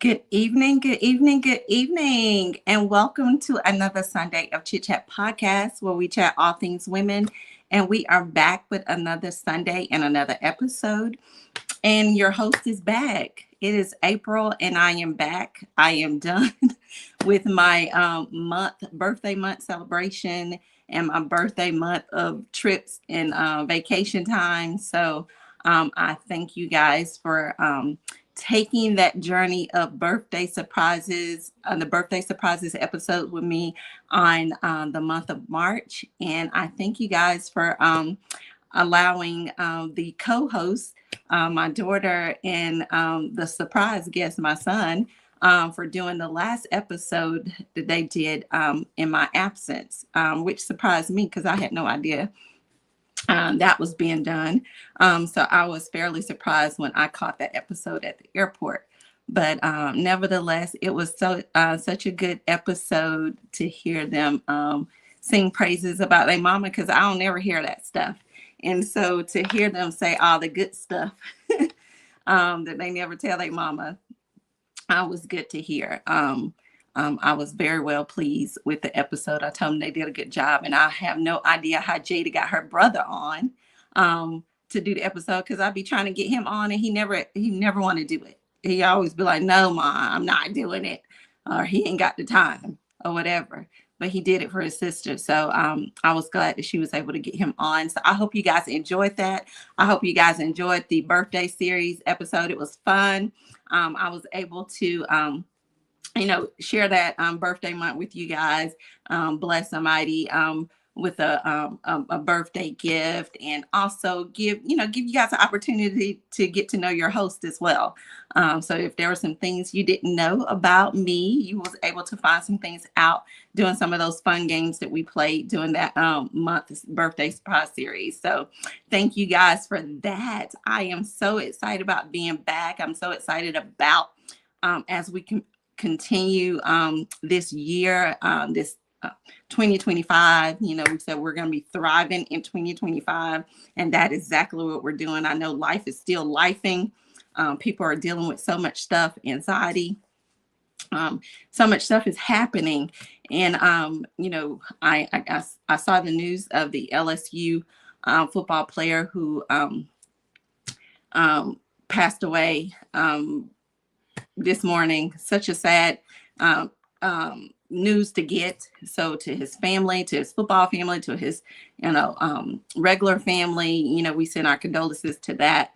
Good evening, good evening, good evening, and welcome to another Sunday of Chit Chat Podcast where we chat all things women. And we are back with another Sunday and another episode. And your host is back. It is April, and I am back. I am done with my birthday month celebration and my birthday month of trips and vacation time. So I thank you guys for taking that journey of birthday surprises, the birthday surprises episode with me on the month of March. And I thank you guys for allowing the co-host, my daughter, and the surprise guest, my son, for doing the last episode that they did in my absence, which surprised me because I had no idea that was being done. So I was fairly surprised when I caught that episode at the airport. But nevertheless, it was such a good episode to hear them sing praises about their mama, because I don't never hear that stuff. And so to hear them say all the good stuff that they never tell their mama, was good to hear. I was very well pleased with the episode. I told them they did a good job, and I have no idea how Jada got her brother on to do the episode, because I'd be trying to get him on, and he never want to do it. He always be like, "No, Ma, I'm not doing it," or he ain't got the time or whatever. But he did it for his sister. So I was glad that she was able to get him on. So I hope you guys enjoyed that. I hope you guys enjoyed the birthday series episode. It was fun. I was able to share that birthday month with you guys. Bless somebody with a birthday gift, and also give you guys an opportunity to get to know your host as well. So if there were some things you didn't know about me, you was able to find some things out doing some of those fun games that we played during that month's birthday surprise series. So thank you guys for that. I am so excited about being back. I'm so excited about as we can continue this year, this 2025. We said we're going to be thriving in 2025, and that is exactly what we're doing. I know life is still lifing. People are dealing with so much stuff, anxiety. So much stuff is happening, and I saw the news of the LSU football player who passed away this morning. Such a sad news to get. So to his family, to his football family, to his regular family, we send our condolences to that.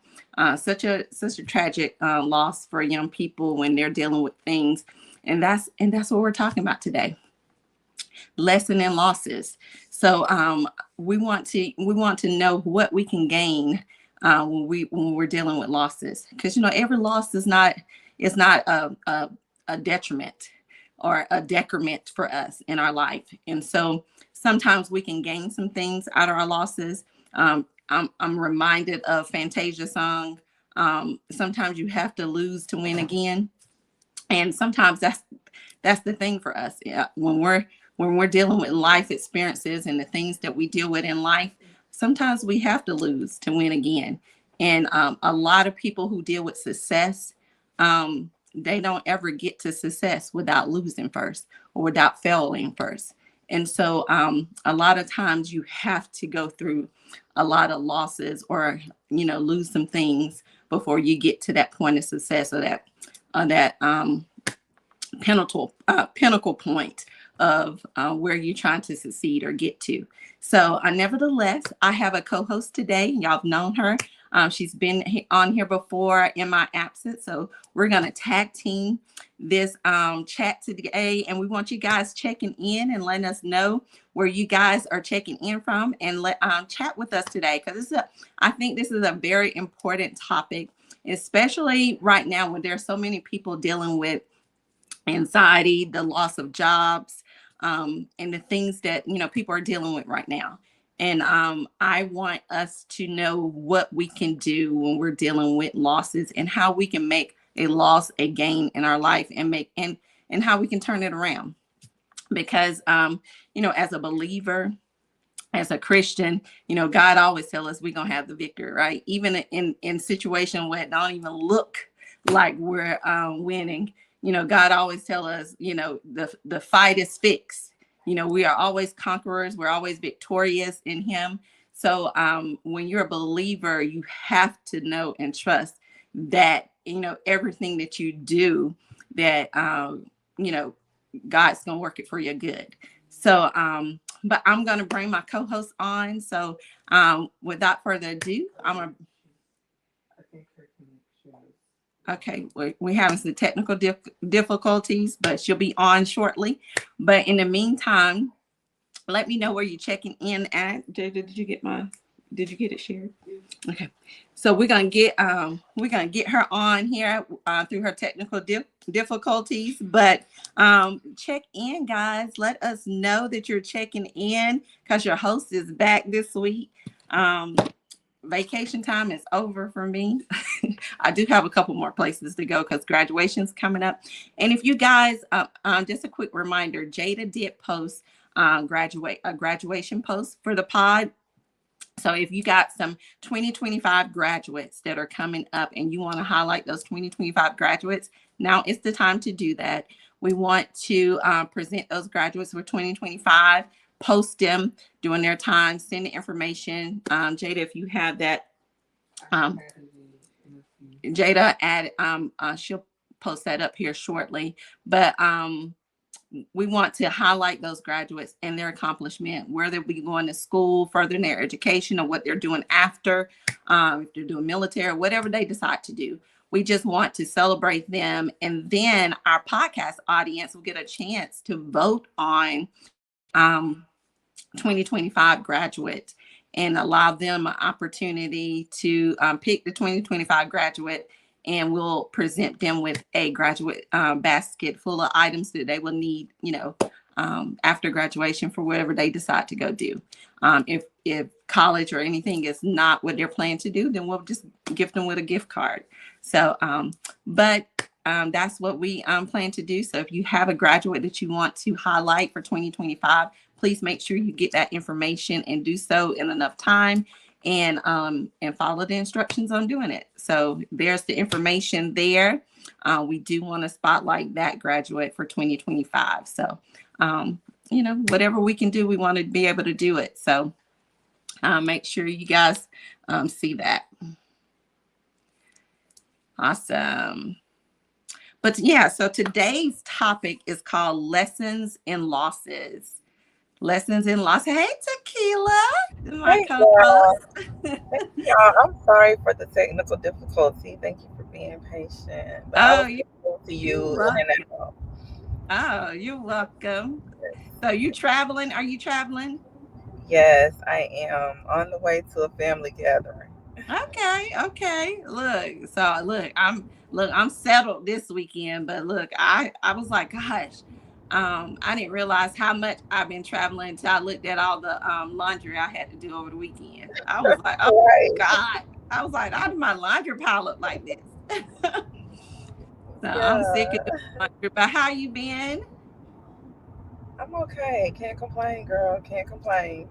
Such a tragic loss for young people when they're dealing with things, and that's what we're talking about today. Lesson in losses. So we want to know what we can gain when we're dealing with losses, because every loss is not a detriment or a decrement for us in our life. And so sometimes we can gain some things out of our losses. I'm reminded of Fantasia's song. Sometimes you have to lose to win again. And sometimes that's the thing for us. Yeah, when we're dealing with life experiences and the things that we deal with in life, sometimes we have to lose to win again. And a lot of people who deal with success, they don't ever get to success without losing first or without failing first. And so a lot of times you have to go through a lot of losses or, lose some things before you get to that point of success, or that pinnacle point of where you're trying to succeed or get to. So nevertheless, I have a co-host today. Y'all have known her. She's been on here before in my absence. So we're going to tag team this chat today. And we want you guys checking in and letting us know where you guys are checking in from, and chat with us today. Because I think this is a very important topic, especially right now when there's so many people dealing with anxiety, the loss of jobs, and the things that, people are dealing with right now. And I want us to know what we can do when we're dealing with losses, and how we can make a loss a gain in our life, and how we can turn it around. Because, as a believer, as a Christian, God always tells us we're going to have the victory, right? Even in situations where it don't even look like we're winning, God always tell us, the fight is fixed. We are always conquerors. We're always victorious in him. So when you're a believer, you have to know and trust that, everything that you do, that, God's going to work it for your good. So, but I'm going to bring my co-host on. So without further ado, I'm going to. Okay, we're having some technical difficulties, but she'll be on shortly. But in the meantime, let me know where you're checking in at. Did you get it shared? Okay, so we're gonna get her on here through her technical difficulties. But check in, guys. Let us know that you're checking in because your host is back this week. Vacation time is over for me. I do have a couple more places to go because graduation's coming up. And if you guys, just a quick reminder, Jada did post a graduation post for the pod. So if you got some 2025 graduates that are coming up and you want to highlight those 2025 graduates, now is the time to do that. We want to present those graduates for 2025, post them during their time, send the information. Jada, if you have that, Jada she'll post that up here shortly. But we want to highlight those graduates and their accomplishment, where they'll be going to school, furthering their education, or what they're doing after, if they're doing military, whatever they decide to do. We just want to celebrate them. And then our podcast audience will get a chance to vote on 2025 graduates and allow them an opportunity to pick the 2025 graduate, and we'll present them with a graduate basket full of items that they will need, after graduation for whatever they decide to go do. If college or anything is not what they're planning to do, then we'll just gift them with a gift card. So, but that's what we plan to do. So if you have a graduate that you want to highlight for 2025, please make sure you get that information and do so in enough time, and follow the instructions on doing it. So there's the information there. We do want to spotlight that graduate for 2025. So, whatever we can do, we want to be able to do it. So make sure you guys see that. Awesome. But yeah, so today's topic is called lessons and losses. Lessons and losses. Hey, Tequila, my co-host. I'm sorry for the technical difficulty. Thank you for being patient. But I was able to you in and out. Oh, you're welcome. So you traveling? Are you traveling? Yes, I am on the way to a family gathering. Okay. I'm settled this weekend, but look, I was like, gosh, I didn't realize how much I've been traveling until I looked at all the laundry I had to do over the weekend. I was like, oh Right. God. I was like, how did my laundry pile up like this? So I'm Yeah, sick of doing laundry, but how you been? I'm okay. Can't complain, girl. Can't complain.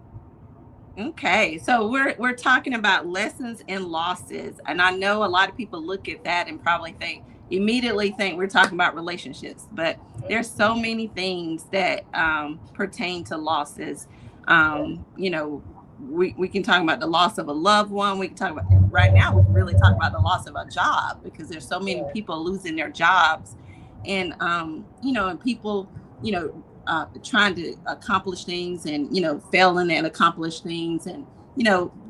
Okay, so we're talking about lessons and losses, and I know a lot of people look at that and probably immediately think we're talking about relationships, but there's so many things that pertain to losses. We can talk about the loss of a loved one. We can talk about, right now, we can really talk about the loss of a job, because there's so many people losing their jobs, and and people, trying to accomplish things, and failing and accomplish things, and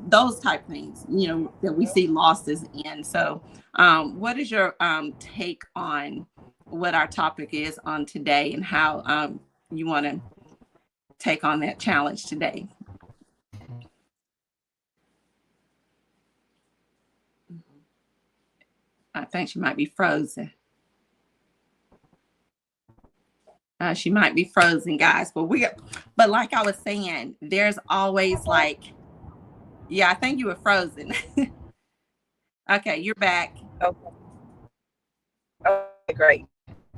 those type things, that we see losses in. So what is your take on what our topic is on today, and how you want to take on that challenge today? I think she might be frozen. She might be frozen, guys. But like I was saying, there's always yeah, I think you were frozen. Okay, you're back. Okay. Okay, great.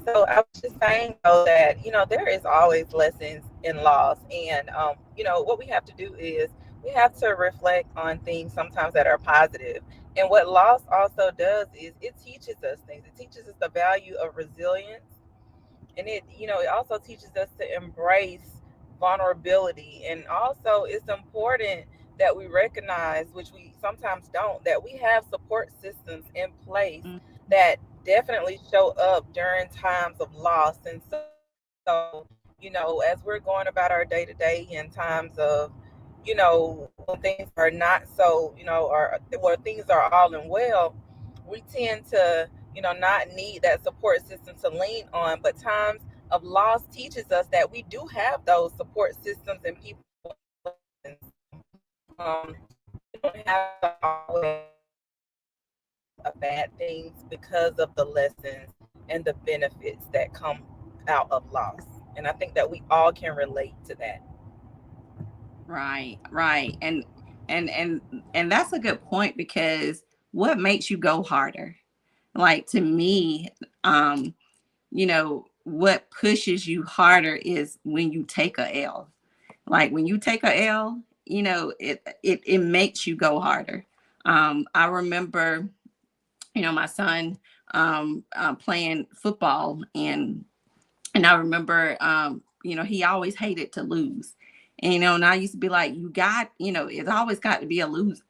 So I was just saying though that there is always lessons in loss, and what we have to do is we have to reflect on things sometimes that are positive. And what loss also does is it teaches us things. It teaches us the value of resilience, and it also teaches us to embrace vulnerability. And also it's important that we recognize, which we sometimes don't, that we have support systems in place Mm. that definitely show up during times of loss. And so, as we're going about our day to day in times of, when things are not so, or where things are all and well, we tend to, not need that support system to lean on. But times of loss teaches us that we do have those support systems and people in place. And so, we don't have to always think of bad things because of the lessons and the benefits that come out of loss. And I think that we all can relate to that. Right, right. And that's a good point, because what makes you go harder? Like, to me, what pushes you harder is when you take a L. Like, when you take a L, it makes you go harder. I remember, my son playing football, and I remember, he always hated to lose. And I used to be like, it's always got to be a lose,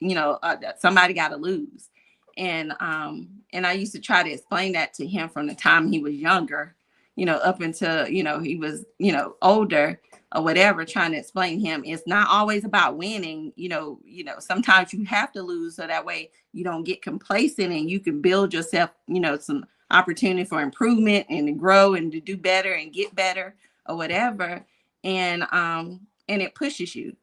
somebody got to lose. And I used to try to explain that to him from the time he was younger, up until, he was, older or whatever, trying to explain to him it's not always about winning. Sometimes you have to lose so that way you don't get complacent and you can build yourself, some opportunity for improvement and to grow and to do better and get better or whatever. And it pushes you,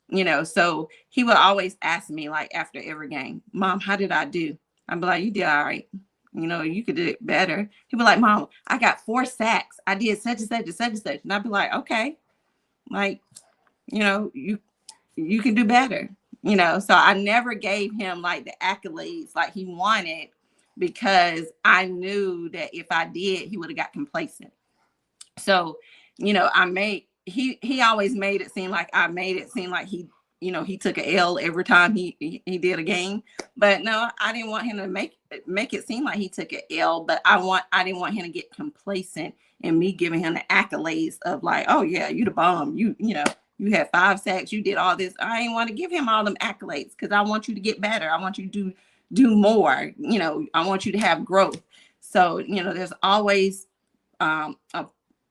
so he would always ask me, like, after every game, Mom, how did I do? I'd be like, you did all right. You could do it better. He'd be like, Mom, I got 4 sacks. I did such and such and such and such. And I'd be like, okay, like, you can do better. So I never gave him like the accolades like he wanted, because I knew that if I did, he would have got complacent. So, I made he always made it seem like I made it seem like he took a L every time he did a game. But no, I didn't want him to make it seem like he took an L, but I didn't want him to get complacent and me giving him the accolades of like, oh yeah, you the bomb. You had 5 sacks, you did all this. I didn't want to give him all them accolades, because I want you to get better. I want you to do more. I want you to have growth. So, there's always a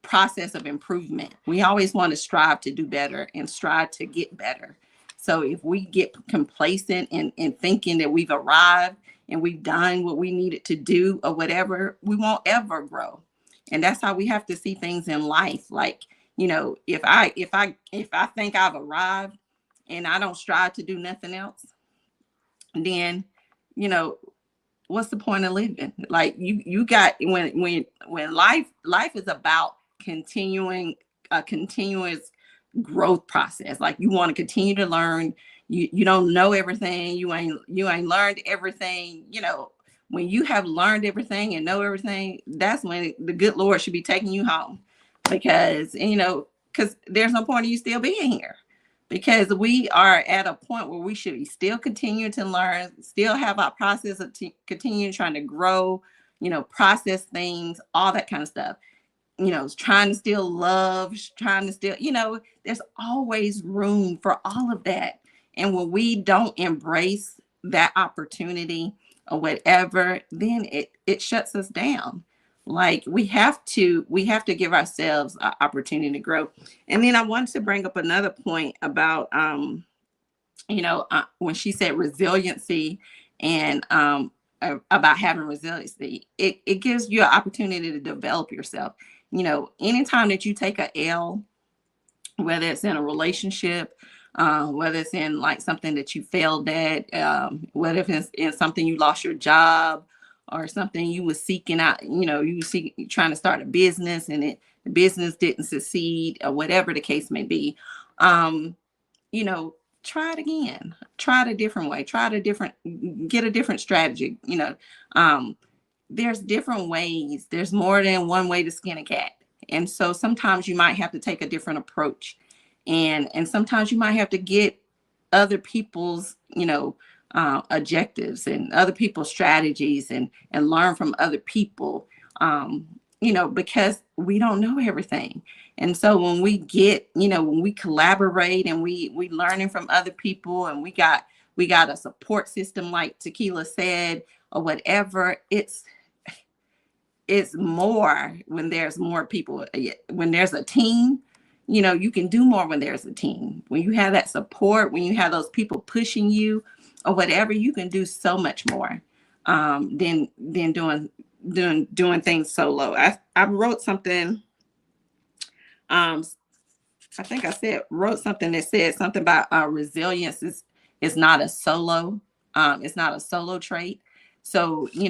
process of improvement. We always want to strive to do better and strive to get better. So if we get complacent in thinking that we've arrived and we've done what we needed to do or whatever, we won't ever grow. And that's how we have to see things in life. Like, if I think I've arrived and I don't strive to do nothing else, then, you know, what's the point of living? Like, you got, when life is about continuing a continuous growth process. Like, you want to continue to learn. You don't know everything. You ain't learned everything. When you have learned everything and know everything, that's when the good Lord should be taking you home, because there's no point of you still being here, because we are at a point where we should be still continuing to learn, still have our process of continuing trying to grow, process things, all that kind of stuff. Trying to still love, trying to still, there's always room for all of that. And when we don't embrace that opportunity or whatever, then it shuts us down. Like, we have to give ourselves an opportunity to grow. And then I wanted to bring up another point about when she said resiliency, and about having resiliency, it gives you an opportunity to develop yourself. Anytime that you take a L, whether it's in a relationship, whether it's in like something that you failed at, whether it's in something you lost your job, or something you were seeking out, trying to start a business and the business didn't succeed, or whatever the case may be, um, you know, try it again, try it a different way, get a different strategy. Um, there's different ways. There's more than one way to skin a cat. And so sometimes you might have to take a different approach. And sometimes you might have to get other people's, objectives and other people's strategies, and learn from other people, because we don't know everything. And so when we get, when we collaborate and we learning from other people, and we got a support system like Tequila said, or whatever, it's more when there's more people. When there's a team, you can do more when there's a team. When you have that support, when you have those people pushing you or whatever, you can do so much more than doing things solo. I wrote something. I think I wrote something that said something about resilience is not a solo. It's not a solo trait. So you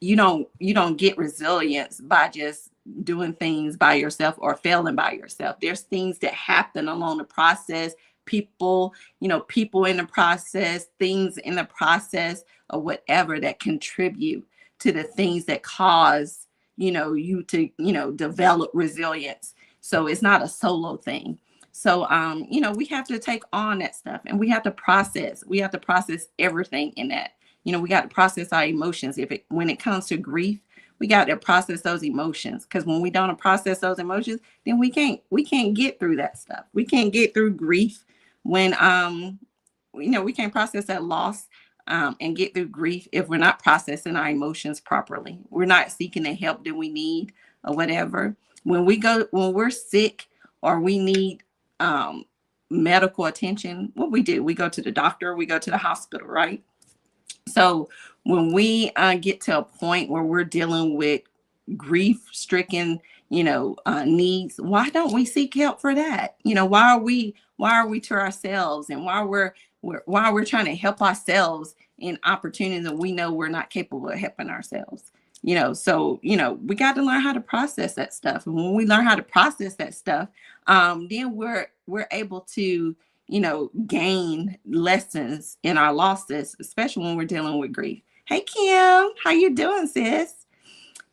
don't get resilience by just doing things by yourself or failing by yourself. There's things that happen along the process. People in the process, things in the process, or whatever, that contribute to the things that cause you to develop resilience. So it's not a solo thing. So we have to take on that stuff, and we have to process. We have to process everything in that. We got to process our emotions. When it comes to grief, we got to process those emotions, because when we don't process those emotions, then we can't get through that stuff. We can't get through grief when we can't process that loss and get through grief if we're not processing our emotions properly. We're not seeking the help that we need or whatever. When we're sick or we need medical attention, what we do, we go to the doctor, we go to the hospital, right? So when we get to a point where we're dealing with grief-stricken, needs, why don't we seek help for that? Why are we to ourselves, and why we're trying to help ourselves in opportunities that we know we're not capable of helping ourselves? So we got to learn how to process that stuff. And when we learn how to process that stuff, then we're able to gain lessons in our losses, especially when we're dealing with grief. Hey Kim, how you doing, sis?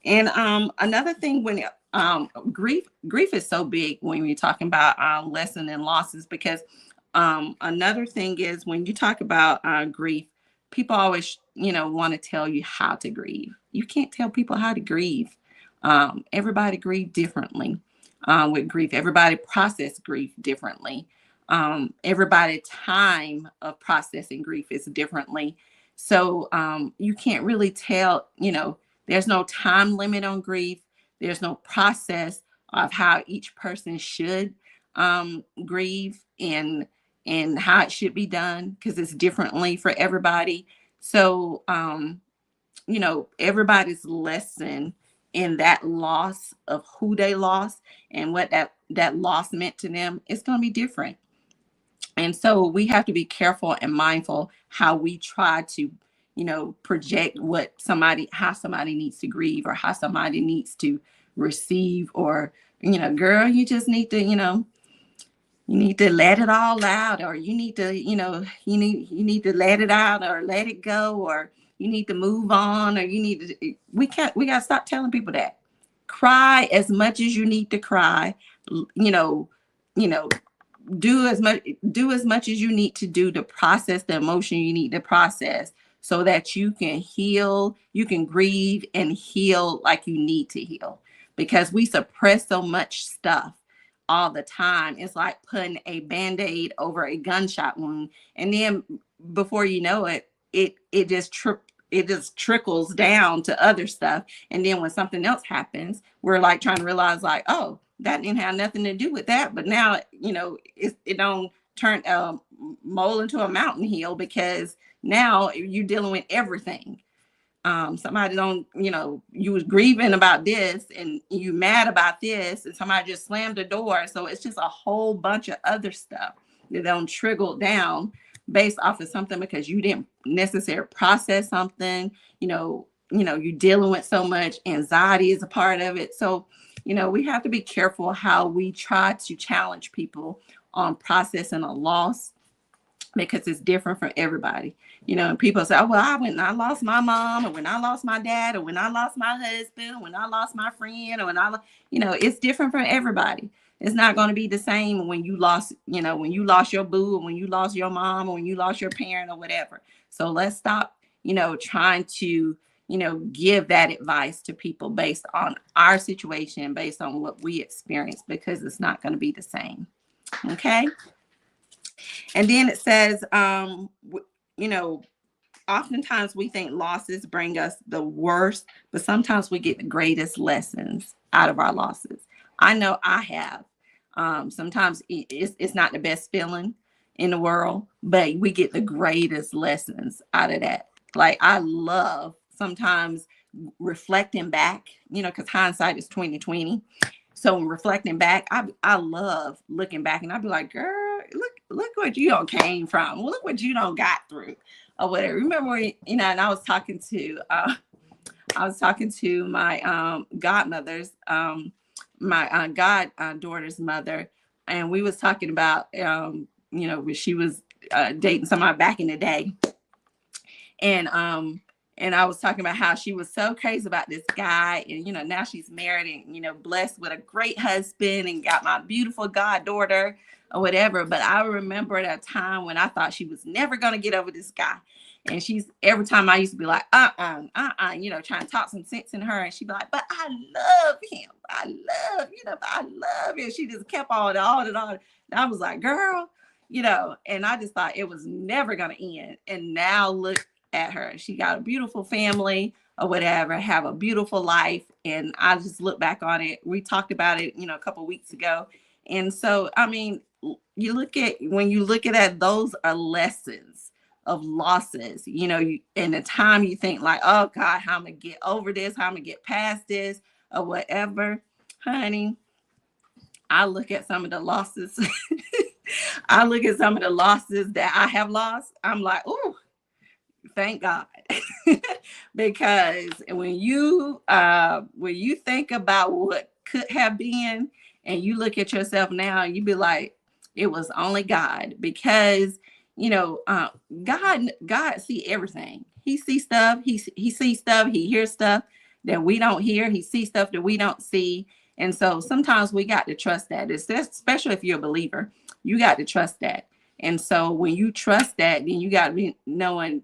And another thing, when grief is so big when you're talking about lesson and losses, because another thing is, when you talk about grief, people always want to tell you how to grieve. You can't tell people how to grieve. Everybody grieve differently with grief. Everybody process grief differently. Everybody time of processing grief is differently. So you can't really tell, there's no time limit on grief. There's no process of how each person should grieve and how it should be done, because it's differently for everybody. So, everybody's lesson in that loss of who they lost and what that loss meant to them is going to be different. And so we have to be careful and mindful how we try to, project how somebody needs to grieve, or how somebody needs to receive, or, girl, you just need to, you need to let it all out, or you need to, you need to let it out, or let it go, or you need to move on, or we got to stop telling people that. Cry as much as you need to cry, you know, do as much as you need to do to process the emotion you need to process, so that you can heal, you can grieve and heal like you need to heal. Because we suppress so much stuff all the time. It's like putting a Band-Aid over a gunshot wound, and then before you know it, it just trickles down to other stuff. And then when something else happens, we're like trying to realize, like, oh, that didn't have nothing to do with that. But now, it don't turn mole into a mountain hill, because now you're dealing with everything. Somebody don't, you was grieving about this and you mad about this, and somebody just slammed the door. So it's just a whole bunch of other stuff that don't trickle down based off of something, because you didn't necessarily process something. You're dealing with so much anxiety is a part of it. So we have to be careful how we try to challenge people on processing a loss, because it's different for everybody. And people say, oh, well, when I lost my mom, or when I lost my dad, or when I lost my husband, or when I lost my friend, or when it's different for everybody. It's not going to be the same when you lost, when you lost your boo, or when you lost your mom, or when you lost your parent, or whatever. So let's stop, trying to, give that advice to people based on our situation, based on what we experience, because it's not going to be the same. Okay. And then it says, you know, oftentimes we think losses bring us the worst, but sometimes we get the greatest lessons out of our losses. I know I have. Sometimes it's not the best feeling in the world, but we get the greatest lessons out of that. Like I love sometimes reflecting back, because hindsight is 2020. So when reflecting back, I love looking back, and I'd be like, girl, look what you don't came from. Look what you don't got through, or whatever. Remember when, and I was talking to my godmother's, my goddaughter's mother, and we was talking about, when she was dating somebody back in the day, and I was talking about how she was so crazy about this guy, and now she's married and blessed with a great husband and got my beautiful goddaughter or whatever. But I remember at a time when I thought she was never gonna get over this guy. And she's every time I used to be like, trying to talk some sense in her, and she'd be like, but I love him. But I love him. She just kept all. And I was like, girl, and I just thought it was never gonna end. And now look at her. She got a beautiful family or whatever, have a beautiful life. And I just look back on it. We talked about it, a couple of weeks ago. And so, I mean, when you look at that, those are lessons of losses, and the time you think like, oh God, how I'm gonna get over this, how I'm gonna get past this or whatever, honey. I look at some of the losses. I look at some of the losses that I have lost. I'm like, oh, thank God. Because when you think about what could have been, and you look at yourself now, you be like, it was only God. Because God see everything. He sees stuff. He sees stuff. He hears stuff that we don't hear. He sees stuff that we don't see. And so sometimes we got to trust that. Especially if you're a believer, you got to trust that. And so when you trust that, then you got to be knowing,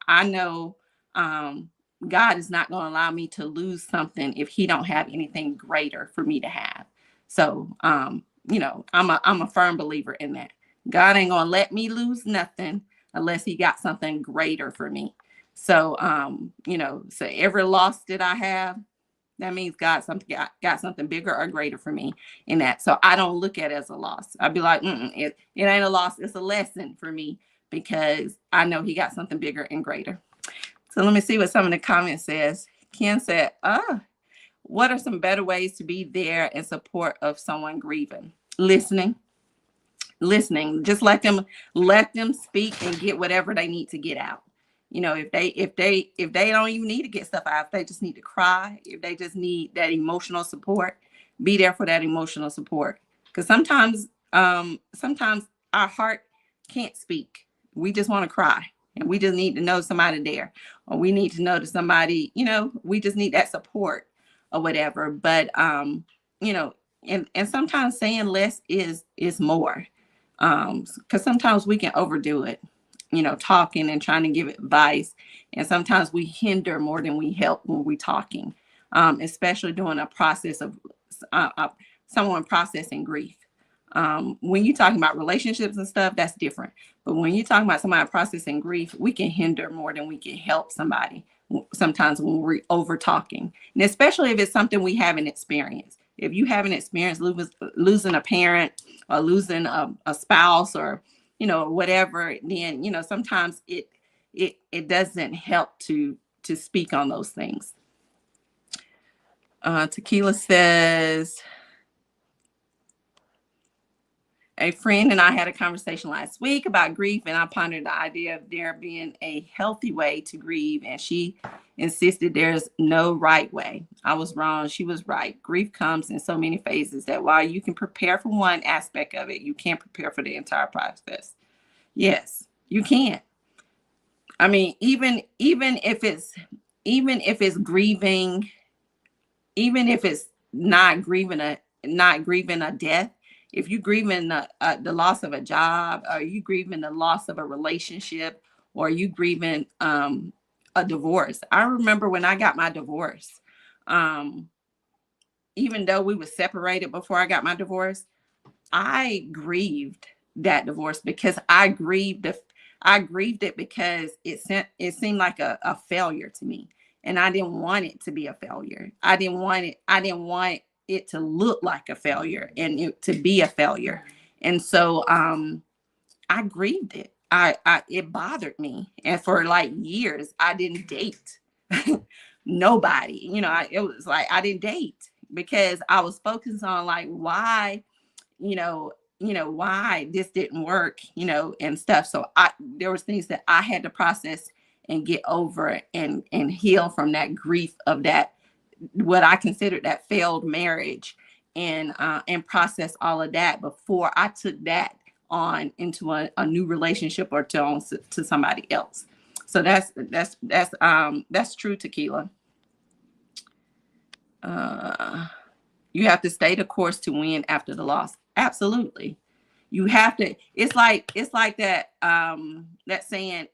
I know God is not going to allow me to lose something if he don't have anything greater for me to have. So, I'm a firm believer in that. God ain't going to let me lose nothing unless he got something greater for me. So, so every loss that I have, that means God got something bigger or greater for me in that. So I don't look at it as a loss. I'd be like, it ain't a loss. It's a lesson for me because I know he got something bigger and greater. So let me see what some of the comments says. Ken said, what are some better ways to be there in support of someone grieving? Listening. Just let them speak and get whatever they need to get out. If they don't even need to get stuff out, if they just need to cry, if they just need that emotional support, be there for that emotional support. Because sometimes our heart can't speak. We just want to cry, and we just need to know somebody there, or we need to know that somebody, we just need that support or whatever. But and sometimes saying less is more. Because sometimes we can overdo it, talking and trying to give advice. And sometimes we hinder more than we help when we're talking, especially during a process of someone processing grief. When you're talking about relationships and stuff, that's different. But when you're talking about somebody processing grief, we can hinder more than we can help somebody sometimes when we're over talking. And especially if it's something we haven't experienced. If you haven't experienced losing a parent or losing a spouse or, whatever, then, sometimes it doesn't help to speak on those things. Tequila says, a friend and I had a conversation last week about grief, and I pondered the idea of there being a healthy way to grieve, and she insisted there's no right way. I was wrong. She was right. Grief comes in so many phases that while you can prepare for one aspect of it, you can't prepare for the entire process. Yes, you can. I mean, even if it's grieving, even if it's not grieving not grieving a death, if you grieving the loss of a job, or you grieving the loss of a relationship, or you grieving a divorce. I remember when I got my divorce, um, even though we were separated before I got my divorce, I grieved that divorce because I grieved it because it seemed like a failure to me. And I didn't want it to be a failure. I didn't want it to look like a failure and it to be a failure. And so I grieved it. I it bothered me. And for like years I didn't date nobody. It was like I didn't date because I was focused on like why why this didn't work, and stuff. So there was things that I had to process and get over and heal from that grief of that, what I considered that failed marriage, and process all of that before I took that on into a new relationship or to somebody else. So that's true, Tequila. You have to stay the course to win after the loss. Absolutely. You have to. It's like that saying,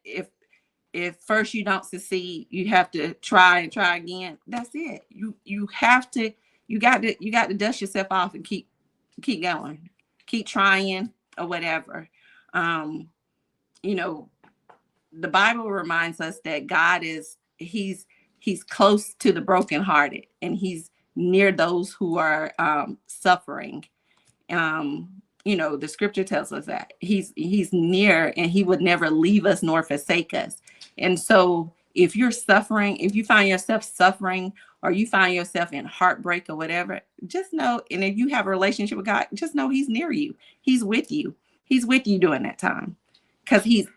if first you don't succeed, you have to try and try again. That's it. You have to you got to dust yourself off and keep going. Keep trying or whatever. Um, you know, the Bible reminds us that God he's close to the brokenhearted, and he's near those who are suffering. The scripture tells us that he's near, and he would never leave us nor forsake us. And so if you're suffering, if you find yourself suffering, or you find yourself in heartbreak or whatever, just know, and if you have a relationship with God, just know he's near you. He's with you. He's with you during that time. Because he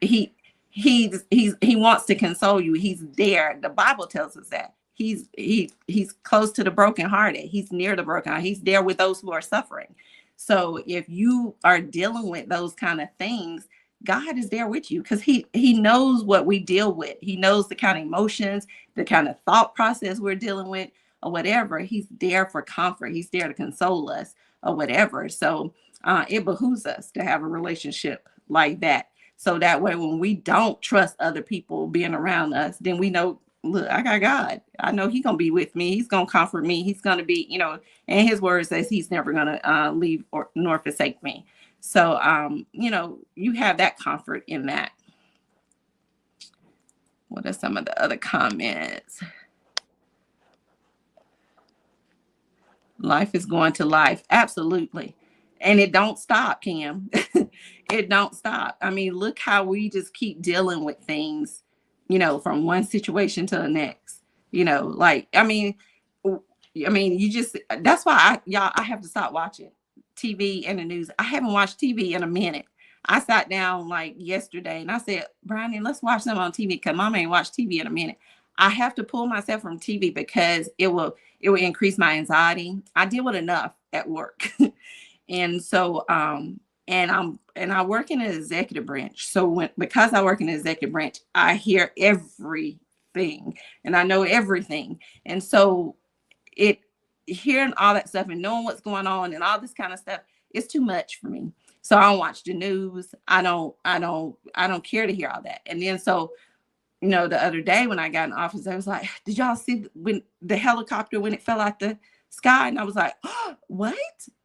wants to console you. He's there. The Bible tells us that. He's close to the brokenhearted. He's near the brokenhearted. He's there with those who are suffering. So if you are dealing with those kind of things, God is there with you, because he knows what we deal with. He knows the kind of emotions, the kind of thought process we're dealing with, or whatever. He's there for comfort. He's there to console us or whatever. So it behooves us to have a relationship like that. So that way, when we don't trust other people being around us, then we know, look, I got God. I know he's going to be with me. He's going to comfort me. He's going to be, and his word says he's never going to leave nor forsake me. So, you have that comfort in that. What are some of the other comments? Life is going to life. Absolutely. And it don't stop, Kim. It don't stop. I mean, look how we just keep dealing with things, from one situation to the next. That's why I have to stop watching TV and the news. I haven't watched TV in a minute. I sat down like yesterday and I said, Brownie, let's watch them on TV, because Mama ain't watched TV in a minute. I have to pull myself from TV because it will increase my anxiety. I deal with enough at work. And so and I work in an executive branch. So because I work in an executive branch, I hear everything and I know everything. And so hearing all that stuff and knowing what's going on and all this kind of stuff, it's too much for me. So I don't watch the news. I don't care to hear all that. And then so, the other day when I got in office, I was like, did y'all see when the helicopter, when it fell out the sky? And I was like, oh, what?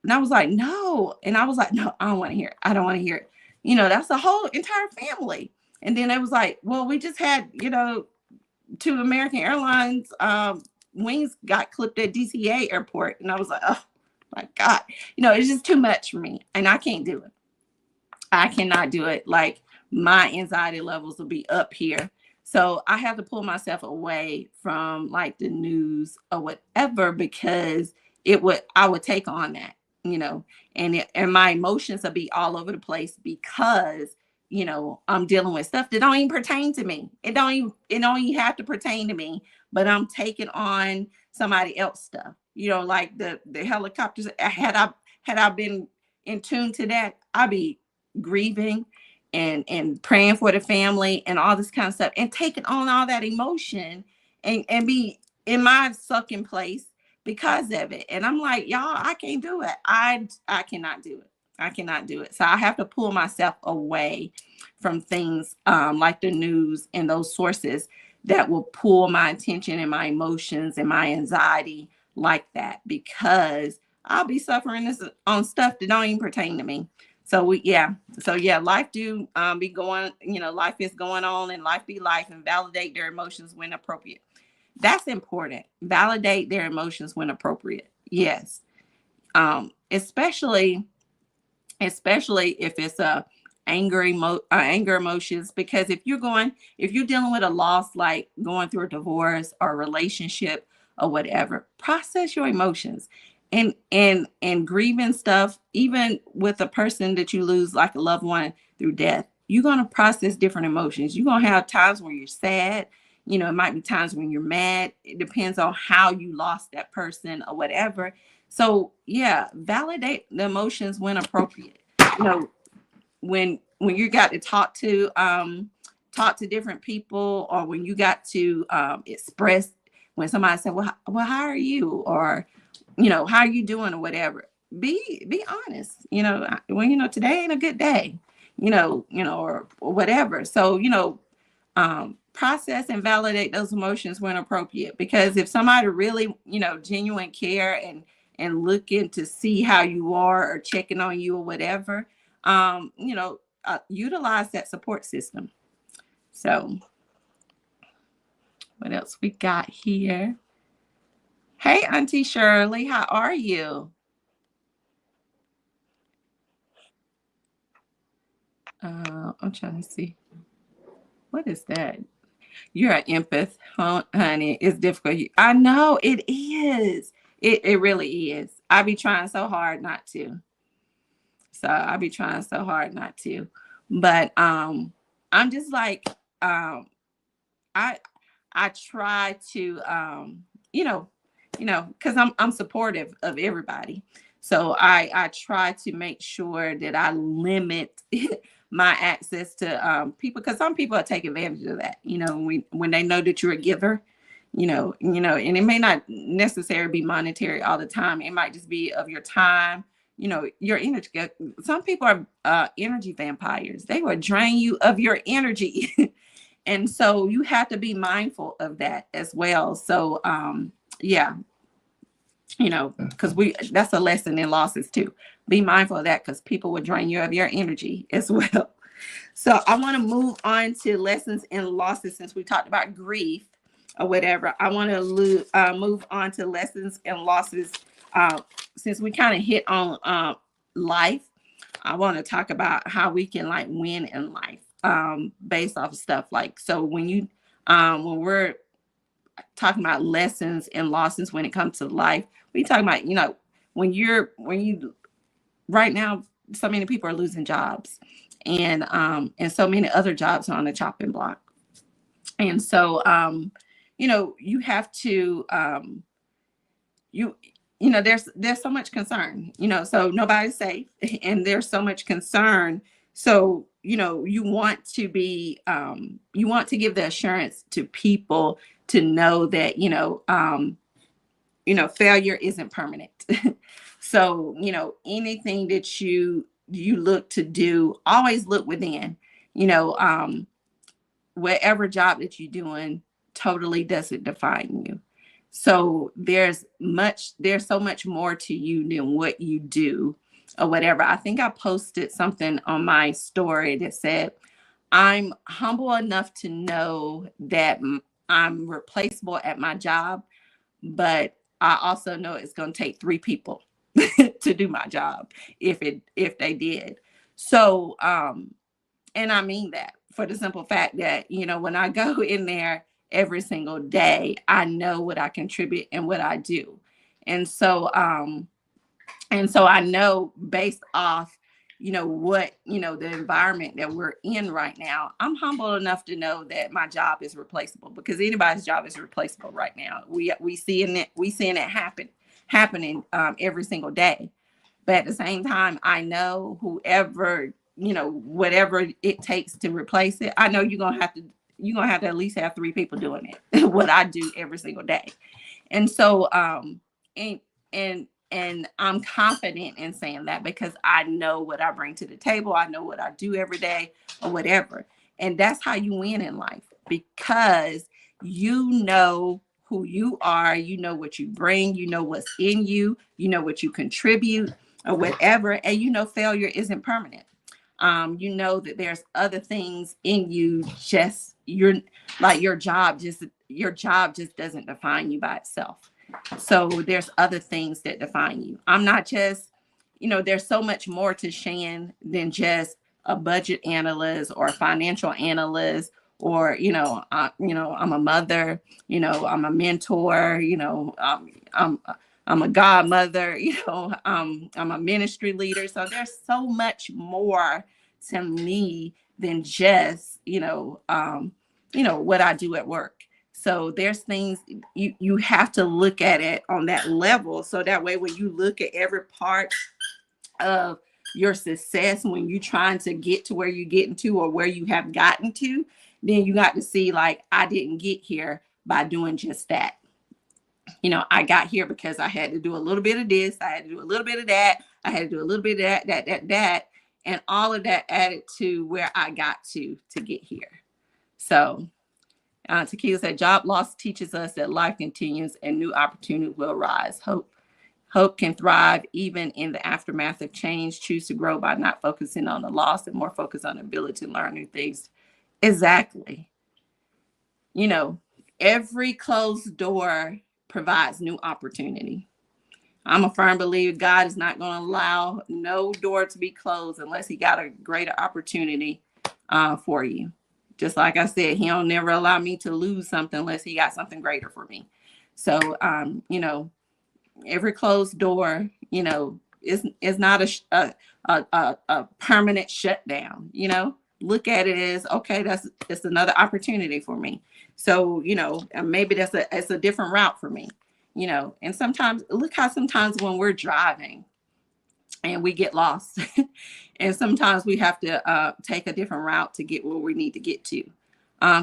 And I was like, no. And I was like, no, I don't want to hear it. I don't want to hear it. That's the whole entire family. And then it was like, well, we just had, 2 American Airlines wings got clipped at DCA airport. And I was like, oh my God, it's just too much for me. And I can't do it. I cannot do it. Like, my anxiety levels will be up here. So I have to pull myself away from like the news or whatever, because I would take on that, and my emotions will be all over the place because, I'm dealing with stuff that don't even pertain to me. It don't even have to pertain to me, but I'm taking on somebody else's stuff, like the helicopters. Had I been in tune to that, I'd be grieving and praying for the family and all this kind of stuff, and taking on all that emotion and be in my sucking place, because of it. And I'm like, y'all, I can't do it. I cannot do it. I cannot do it. So I have to pull myself away from things like the news and those sources that will pull my attention and my emotions and my anxiety like that, because I'll be suffering this on stuff that don't even pertain to me. So life do be going, life is going on and life be life, and validate their emotions when appropriate. That's important. Validate their emotions when appropriate. Yes. Especially if it's anger emotions, because if you're dealing with a loss, like going through a divorce or a relationship or whatever, process your emotions. And grieving stuff, even with a person that you lose, like a loved one, through death, you're going to process different emotions. You're going to have times where you're sad. It might be times when you're mad. It depends on how you lost that person or whatever. So yeah, validate the emotions when appropriate. You know, when you got to talk to different people, or when you got to express, when somebody said, well, how are you? Or, how are you doing, or whatever. Be honest. Today ain't a good day, or whatever. So, process and validate those emotions when appropriate, because if somebody really, genuine care and looking to see how you are or checking on you or whatever, utilize that support system. So what else we got here? Hey, Auntie Shirley, how are you? I'm trying to see. What is that? You're an empath, honey. It's difficult. I know it is. It really is. I be trying so hard not to. But I'm just like, I I try to because I'm supportive of everybody. So I try to make sure that I limit my access to people, because some people take advantage of that. When they know that you're a giver, and it may not necessarily be monetary all the time. It might just be of your time, your energy. Some people are energy vampires. They will drain you of your energy. And so you have to be mindful of that as well. So yeah, because that's a lesson in losses too. Be mindful of that, because people will drain you of your energy as well. So I want to move on to lessons in losses, since we talked about grief or whatever. I want to move on to lessons and losses. Since we kind of hit on life, I want to talk about how we can like win in life based off of stuff like, so when we're talking about lessons and losses when it comes to life, we talking about, when you right now, so many people are losing jobs, and so many other jobs are on the chopping block. And so you have to there's so much concern, so nobody's safe, and there's so much concern. So you want to give the assurance to people to know that failure isn't permanent. So anything that you look to do, always look within. Whatever job that you're doing totally doesn't define you. So there's so much more to you than what you do or whatever. I think I posted something on my story that said, I'm humble enough to know that I'm replaceable at my job, but I also know it's going to take 3 people to do my job if they did. So, and I mean that for the simple fact that, when I go in there every single day, I know what I contribute and what I do. And so I know, based off, what, the environment that we're in right now, I'm humble enough to know that my job is replaceable, because anybody's job is replaceable right now. We seeing it happening every single day. But at the same time, I know whoever, whatever it takes to replace it, I know you're gonna have to at least have 3 people doing it, what I do every single day. And so and and I'm confident in saying that because I know what I bring to the table. I know what I do every day or whatever. And that's how you win in life, because you know who you are, you know what you bring, you know what's in you, you know what you contribute or whatever, and you know failure isn't permanent. You know that there's other things in you, just you're like your job just doesn't define you by itself. So there's other things that define you. I'm not just, there's so much more to Shan than just a budget analyst or a financial analyst, or I'm a mother, I'm a mentor, I'm a godmother, I'm a ministry leader. So there's so much more to me than just, what I do at work. So there's things you have to look at it on that level. So that way, when you look at every part of your success, when you're trying to get to where you're getting to or where you have gotten to, then you got to see, like, I didn't get here by doing just that. I got here because I had to do a little bit of this, I had to do a little bit of that, I had to do a little bit of that, and all of that added to where I got to get here. So Tequila said, job loss teaches us that life continues and new opportunity will rise. Hope can thrive even in the aftermath of change. Choose to grow by not focusing on the loss and more focus on the ability to learn new things. Exactly. Every closed door provides new opportunity. I'm a firm believer God is not going to allow no door to be closed unless he got a greater opportunity for you. Just like I said, he'll never allow me to lose something unless he got something greater for me. So, every closed door, is not a permanent shutdown. Look at it as, okay, it's another opportunity for me. So, maybe it's a different route for me. And sometimes look how sometimes when we're driving and we get lost and sometimes we have to take a different route to get where we need to get to.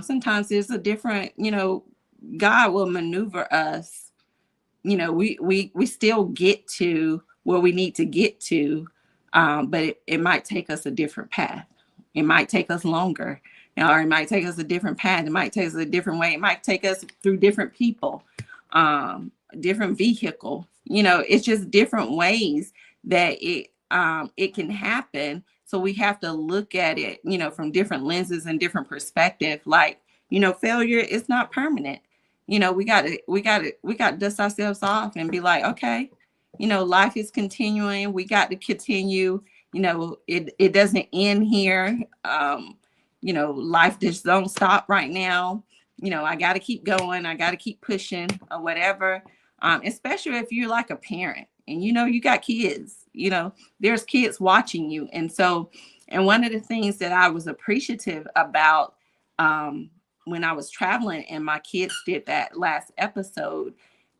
Sometimes there's a different, God will maneuver us. We still get to where we need to get to, but it might take us a different path. It might take us longer, or it might take us a different path. It might take us a different way. It might take us through different people, different vehicle. It's just different ways that it can happen. So we have to look at it, from different lenses and different perspective. Like, failure is not permanent. We got to dust ourselves off and be like, okay, life is continuing. We got to continue. It doesn't end here. Life just don't stop right now. I got to keep going. I got to keep pushing or whatever. Especially if you're like a parent and, you got kids, there's kids watching you. And one of the things that I was appreciative about, when I was traveling and my kids did that last episode,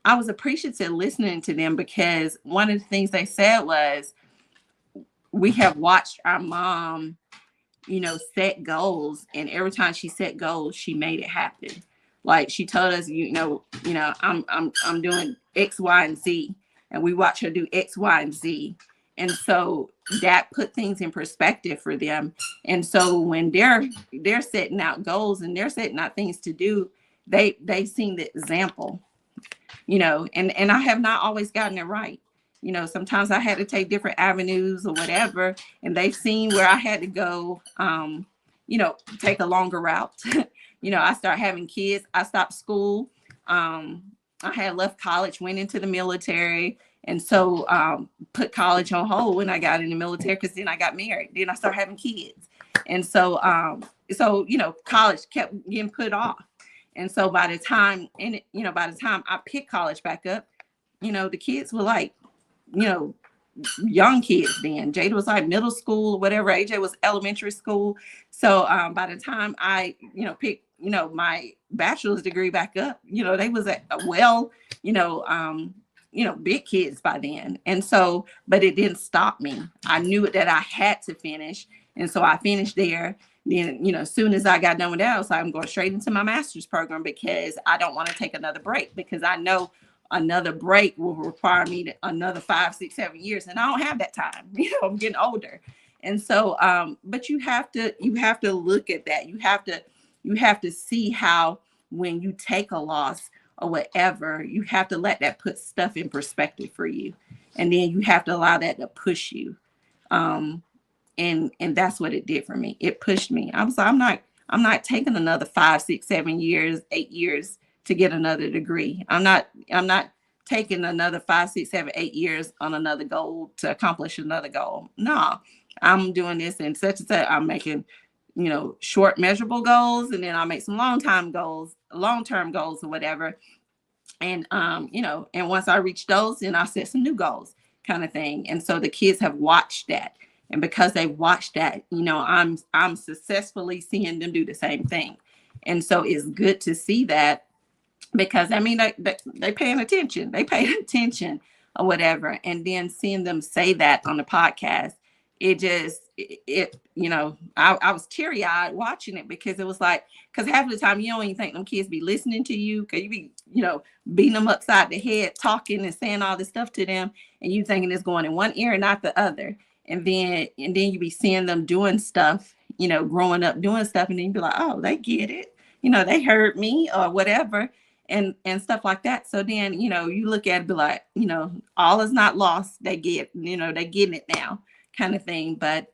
I was appreciative listening to them, because one of the things they said was, we have watched our mom, set goals, and every time she set goals, she made it happen. Like, she told us, I'm doing X, Y, and Z, and we watch her do X, Y, and Z. And so that put things in perspective for them. And so when they're setting out goals and they're setting out things to do, they've seen the example, and I have not always gotten it right. Sometimes I had to take different avenues or whatever, and they've seen where I had to go, take a longer route. I started having kids. I stopped school. I had left college, went into the military. And so put college on hold when I got in the military, because then I got married. Then I started having kids. And so, college kept getting put off. And so by the time I picked college back up, the kids were like, young kids then. Jada was like middle school or whatever. AJ was elementary school. So by the time I, picked, my bachelor's degree back up, they was at big kids by then. And so, but it didn't stop me. I knew that I had to finish. And so I finished there. Then, as soon as I got done with that, I was like, I'm going straight into my master's program, because I don't want to take another break, because I know another break will require me to another 5, 6, 7 years, and I don't have that time. I'm getting older. And so but you have to look at that. You have to see how, when you take a loss or whatever, you have to let that put stuff in perspective for you, and then you have to allow that to push you. Um and that's what it did for me. It pushed me. I was like, I'm not taking another 5, 6, 7 years, 8 years to get another degree. I'm not taking another 5, 6, 7, 8 years on another goal to accomplish another goal. No, I'm doing this and such and such. I'm making, short measurable goals, and then I'll make some long-term goals or whatever. And and once I reach those, then I set some new goals, kind of thing. And so the kids have watched that, and because they watched that, I'm successfully seeing them do the same thing. And so it's good to see that, because I mean they paying attention, they paid attention or whatever. And then seeing them say that on the podcast, I was teary-eyed watching it, because it was like, because half of the time you don't even think them kids be listening to you, because you be beating them upside the head, talking and saying all this stuff to them, and you thinking it's going in one ear and not the other. And then you be seeing them doing stuff, growing up doing stuff, and then you be like, oh, they get it, they heard me or whatever, and stuff like that. So then you look at it, be like, all is not lost. They getting it now, kind of thing. But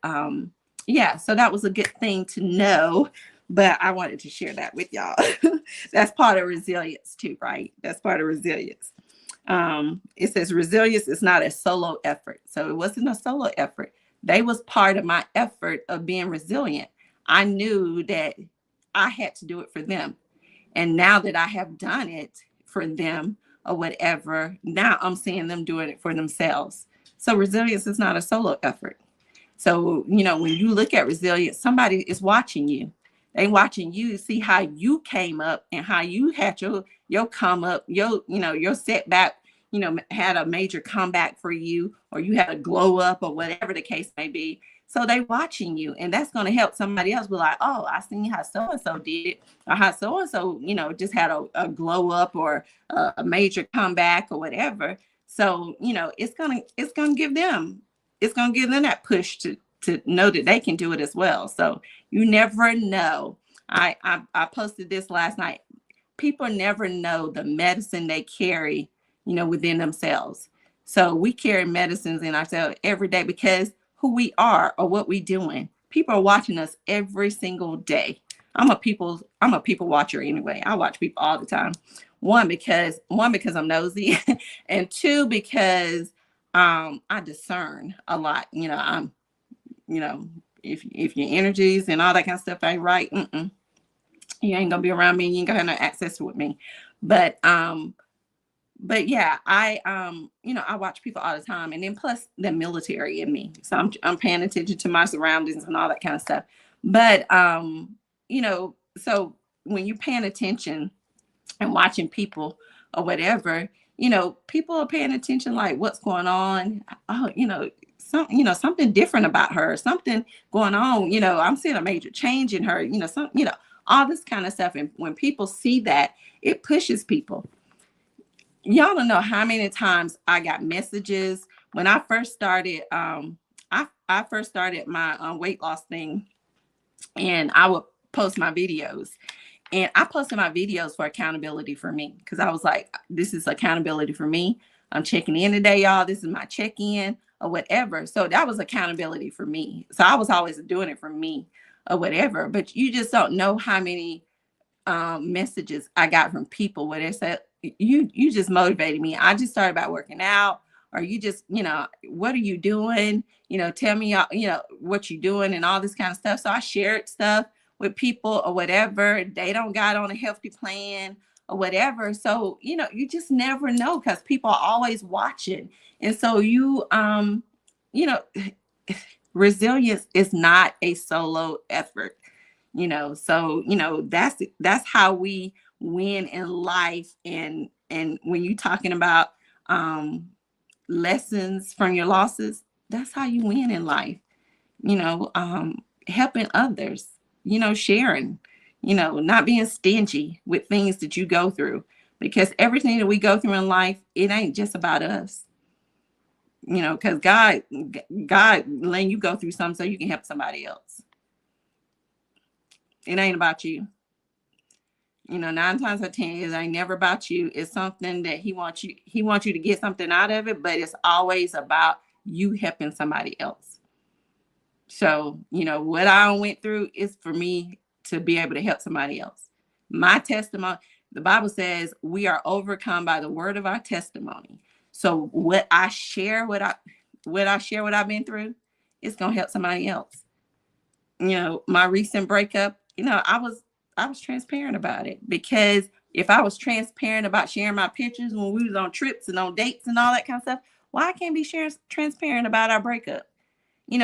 yeah, so that was a good thing to know. But I wanted to share that with y'all. That's part of resilience too, right? That's part of resilience. It says resilience is not a solo effort. So it wasn't a solo effort. They was part of my effort of being resilient. I knew that I had to do it for them. And now that I have done it for them or whatever, now I'm seeing them doing it for themselves. So resilience is not a solo effort. So, when you look at resilience, somebody is watching you. They watching you to see how you came up and how you had your come up, your setback, had a major comeback for you, or you had a glow up, or whatever the case may be. So they watching you, and that's going to help somebody else be like, oh, I seen how so-and-so did it, or how so-and-so, just had a glow up, or a major comeback, or whatever. So, it's going to give them that push to know that they can do it as well. So you never know. I posted this last night. People never know the medicine they carry, within themselves. So we carry medicines in ourselves every day, because who we are or what we doing. People are watching us every single day. I'm a people watcher anyway. I watch people all the time. One, because I'm nosy, and two, because I discern a lot. I'm, if your energies and all that kind of stuff ain't right, you ain't gonna be around me. You ain't gonna have no access with me. But yeah, I watch people all the time, and then plus the military in me, so I'm paying attention to my surroundings and all that kind of stuff. But so when you're paying attention and watching people or whatever, people are paying attention, like what's going on. Oh, something different about her, something going on. I'm seeing a major change in her. All this kind of stuff. And when people see that, it pushes people. Y'all don't know how many times I got messages when I first started. I first started my weight loss thing, and I would post my videos. And I posted my videos for accountability for me, because I was like, this is accountability for me. I'm checking in today, y'all. This is my check-in or whatever. So that was accountability for me. So I was always doing it for me or whatever. But you just don't know how many messages I got from people where they said, you just motivated me. I just started about working out, or you just, what are you doing? Tell me, what you're doing and all this kind of stuff. So I shared stuff with people or whatever. They don't got on a healthy plan or whatever. So, you just never know, because people are always watching. And so resilience is not a solo effort, so, that's how we win in life. And when you're talking about lessons from your losses, that's how you win in life. Helping others, sharing, not being stingy with things that you go through, because everything that we go through in life, it ain't just about us. Because God letting you go through something so you can help somebody else. It ain't about you. 9 times out of 10, it ain't never about you. It's something that he wants you to get something out of it, but it's always about you helping somebody else. So, what I went through is for me to be able to help somebody else. My testimony, the Bible says we are overcome by the word of our testimony. So what I share, what I've been through, it's gonna help somebody else. My recent breakup, I was transparent about it, because if I was transparent about sharing my pictures when we was on trips and on dates and all that kind of stuff, why I can't be sharing transparent about our breakup?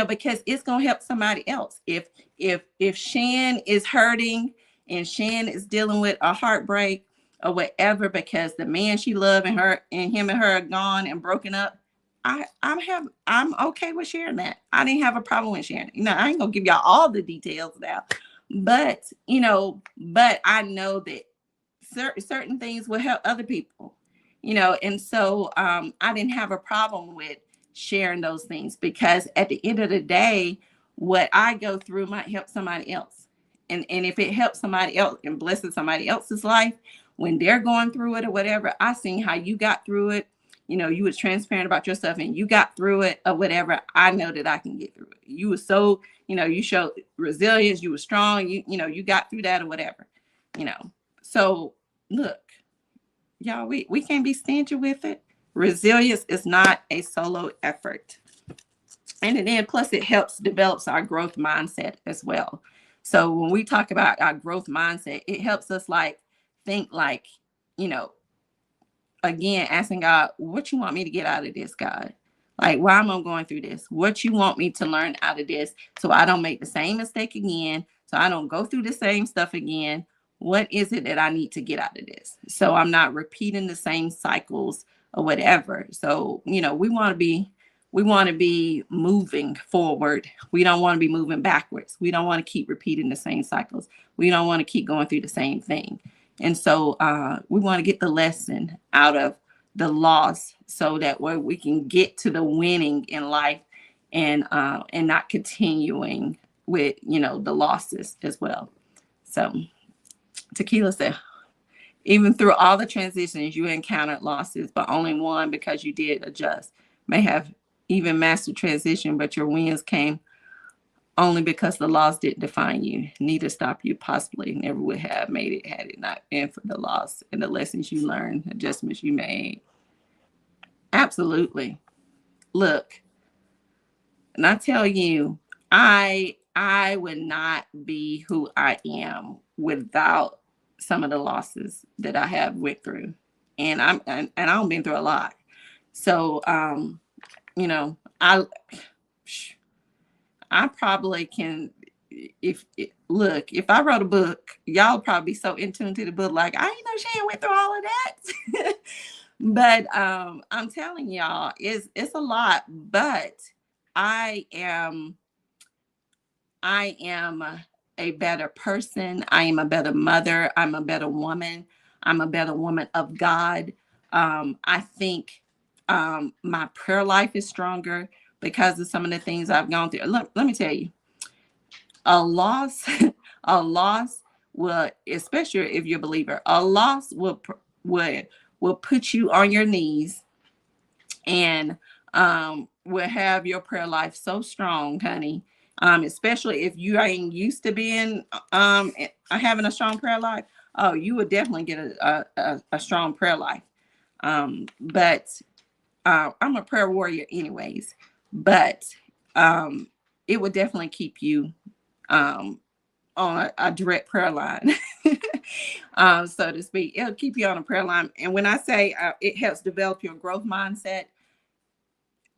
Because it's gonna help somebody else. If Shan is hurting and Shan is dealing with a heartbreak or whatever, because the man she loved and him and her are gone and broken up, I'm okay with sharing that. I didn't have a problem with sharing it. I ain't gonna give y'all all the details now, but I know that certain things will help other people, and so I didn't have a problem with sharing those things, because at the end of the day, what I go through might help somebody else. And if it helps somebody else and blesses somebody else's life when they're going through it or whatever, I seen how you got through it. You was transparent about yourself and you got through it or whatever. I know that I can get through it. You were so, you showed resilience, you were strong, you got through that or whatever, so look, y'all, we can't be stingy with it. Resilience is not a solo effort. And then plus it helps develops our growth mindset as well. So when we talk about our growth mindset, it helps us think you know, again, asking God, what you want me to get out of this, God? Why am I going through this? What you want me to learn out of this so I don't make the same mistake again, so I don't go through the same stuff again. What is it that I need to get out of this? So I'm not repeating the same cycles or whatever. So, we want to be moving forward. We don't want to be moving backwards. We don't want to keep repeating the same cycles. We don't want to keep going through the same thing. And so we want to get the lesson out of the loss so that way we can get to the winning in life, and not continuing with, the losses as well. So Tequila said, even through all the transitions, you encountered losses, but only one because you did adjust. May have even mastered transition, but your wins came only because the loss didn't define you. Neither stop you, possibly never would have made it had it not been for the loss and the lessons you learned, adjustments you made. Absolutely. Look, and I tell you, I would not be who I am without some of the losses that I have went through. And I've been through a lot. So I probably can, if I wrote a book, y'all probably be so in tune to the book, like, I ain't know Shan went through all of that. But I'm telling y'all, it's a lot, but I am a better person. I am a better mother. I'm a better woman. I'm a better woman of God. I think my prayer life is stronger because of some of the things I've gone through. Let me tell you, a loss, a loss will, especially if you're a believer, a loss will put you on your knees, and will have your prayer life so strong, honey. Especially if you ain't used to being having a strong prayer life. Oh, you would definitely get a strong prayer life. But I'm a prayer warrior anyways. But it would definitely keep you on a direct prayer line, so to speak. It'll keep you on a prayer line. And when I say it helps develop your growth mindset,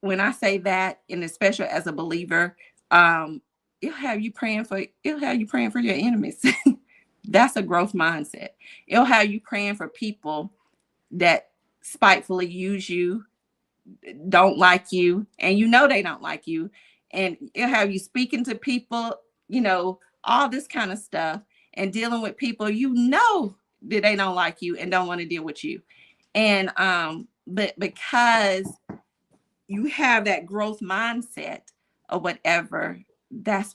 when I say that, and especially as a believer, it'll have you praying for your enemies. That's a growth mindset. It'll have you praying for people that spitefully use you, don't like you, and they don't like you. And it'll have you speaking to people, all this kind of stuff, and dealing with people they don't like you and don't want to deal with you. And but because you have that growth mindset or whatever, that's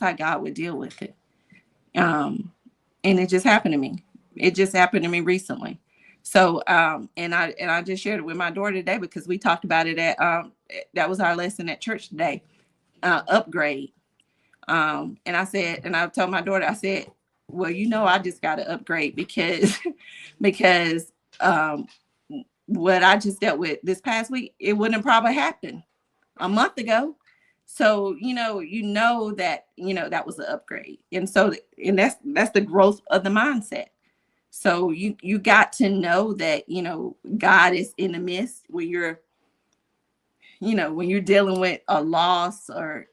how God would deal with it. And it just happened to me. It just happened to me recently. So and I just shared it with my daughter today because we talked about it at that was our lesson at church today. Upgrade. And I said, and I told my daughter, I said, well, I just got to upgrade because because what I just dealt with this past week, it wouldn't have probably happened a month ago. So that that was an upgrade. And so and that's the growth of the mindset. So you got to know that God is in the midst when you're dealing with a loss or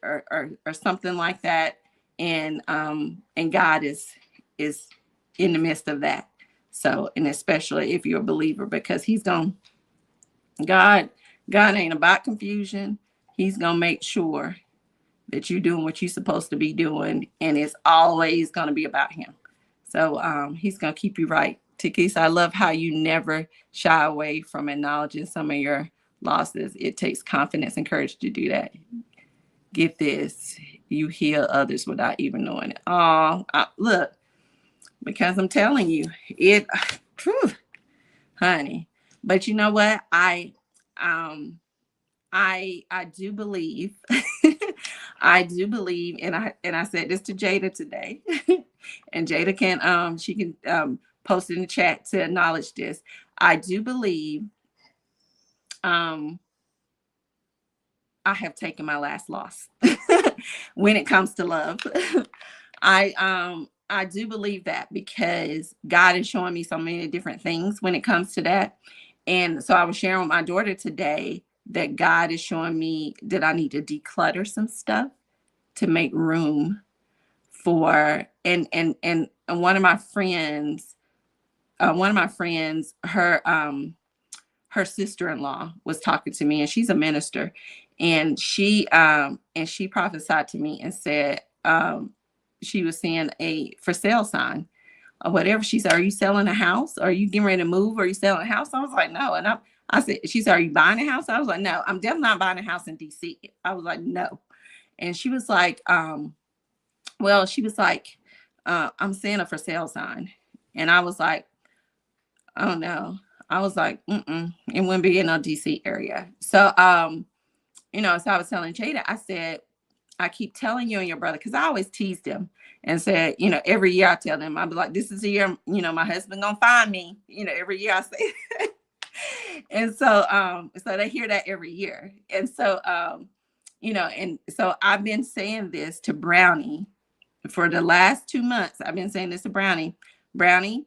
something like that, and God is in the midst of that. So, and especially if you're a believer, because God ain't about confusion. He's gonna make sure that you're doing what you're supposed to be doing, and it's always gonna be about him. So he's gonna keep you right. Tikisa, I love how you never shy away from acknowledging some of your losses. It takes confidence and courage to do that. Get this, you heal others without even knowing it. Oh, look, because I'm telling you, whew, honey. But you know what? I do believe, I do believe, and I said this to Jada today, and Jada she can post in the chat to acknowledge this. I do believe I have taken my last loss when it comes to love. I do believe that because God is showing me so many different things when it comes to that. And so I was sharing with my daughter today that God is showing me that I need to declutter some stuff to make room for and one of my friends, her sister-in-law was talking to me, and she's a minister, and she prophesied to me and said she was seeing a for sale sign or whatever. She said, "Are you selling a house? Are you getting ready to move? Are you selling a house?" I was like, "No." And I said, she said, "Are you buying a house?" I was like, "No, I'm definitely not buying a house in DC." I was like, "No." And she was like, well, she was like, "I'm seeing a for sale sign." And I was like, "Oh no." I was like, it wouldn't be in a DC area. So, so I was telling Jada, I said, I keep telling you and your brother, because I always teased him and said, every year I tell them, I'd be like, this is the year, my husband gonna find me. Every year I say and so they hear that every year. And so and so I've been saying this to Brownie for the last 2 months. I've been saying this to Brownie. Brownie,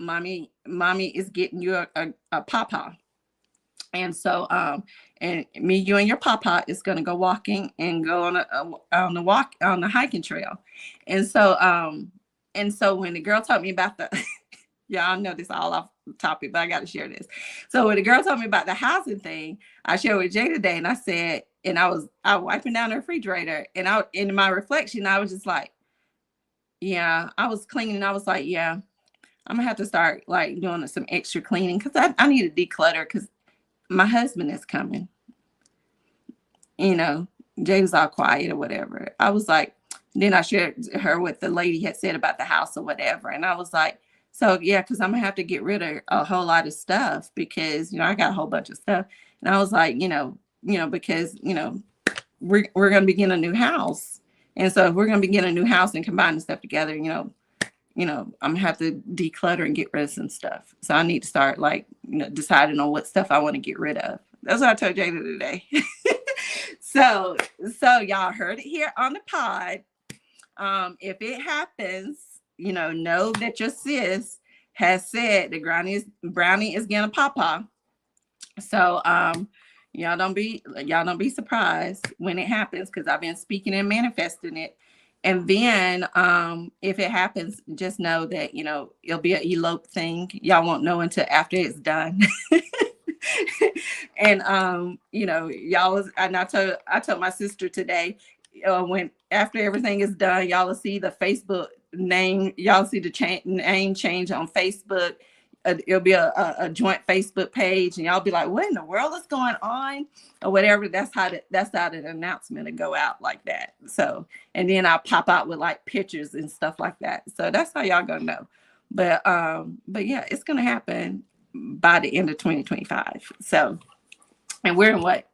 mommy is getting you a pawpaw. And so and me, you and your papa is going to go walking and go on the hiking trail. And so when the girl told me about the y'all know this all off topic, but I got to share this. So when the girl told me about the housing thing, I shared with Jay today, and I said, and I was wiping down the refrigerator, and in my reflection, I was just like, yeah, I was cleaning, and I was like, yeah, I'm gonna have to start like doing some extra cleaning because I need to declutter because my husband is coming. Jay was all quiet or whatever. I was like, then I shared her what the lady had said about the house or whatever. And I was like, so yeah, because I'm gonna have to get rid of a whole lot of stuff because I got a whole bunch of stuff. And I was like, because we're gonna begin a new house. And so if we're gonna begin a new house and combine the stuff together, I'm gonna have to declutter and get rid of some stuff. So I need to start deciding on what stuff I want to get rid of. That's what I told Jada today. So y'all heard it here on the pod. If it happens, know that your sis has said that Brownie is getting a pawpaw. So y'all don't be surprised when it happens because I've been speaking and manifesting it. And then if it happens, just know that, it'll be an elope thing. Y'all won't know until after it's done. And, I told my sister today, when after everything is done, y'all will see the name, y'all see the name change on Facebook. It'll be a joint Facebook page, and y'all be like, "What in the world is going on?" or whatever. That's how the announcement will go out like that. So, and then I'll pop out with like pictures and stuff like that. So that's how y'all gonna know. But yeah, it's gonna happen by the end of 2025. So, and we're in what,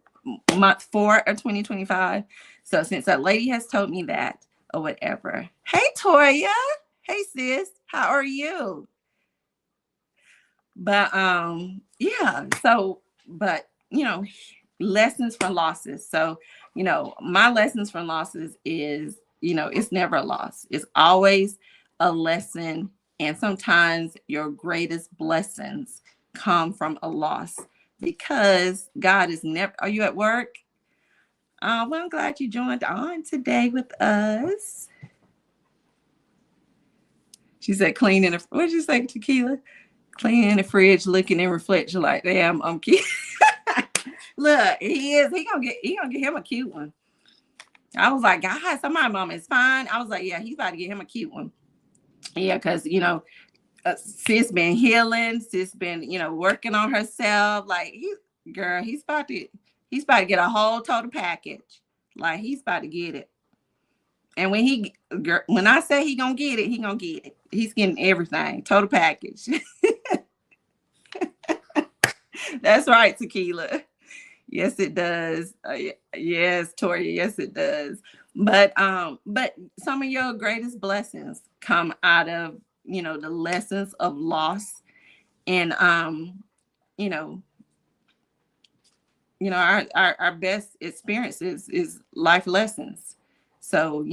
month 4 of 2025. So since that lady has told me that or whatever. Hey Toya. Hey sis, how are you? But yeah, so but lessons from losses. So, my lessons from losses is, it's never a loss. It's always a lesson. And sometimes your greatest blessings come from a loss because God is never. Are you at work? Well, I'm glad you joined on today with us. She said, clean in the, what did you say, Tequila? Clean in the fridge, looking in reflection like, damn, I'm cute. Look, he gonna get him a cute one. I was like, God, somebody mama is fine. I was like, yeah, he's about to get him a cute one. Yeah, because sis been healing, sis been, working on herself. Like he's about to get a whole total package. Like he's about to get it. And when I say he gonna get it, he gonna get it. He's getting everything, total package. That's right, Tequila. Yes, it does. Yes, Toria. Yes, it does. But some of your greatest blessings come out of the lessons of loss, and you know, our best experiences is life lessons. So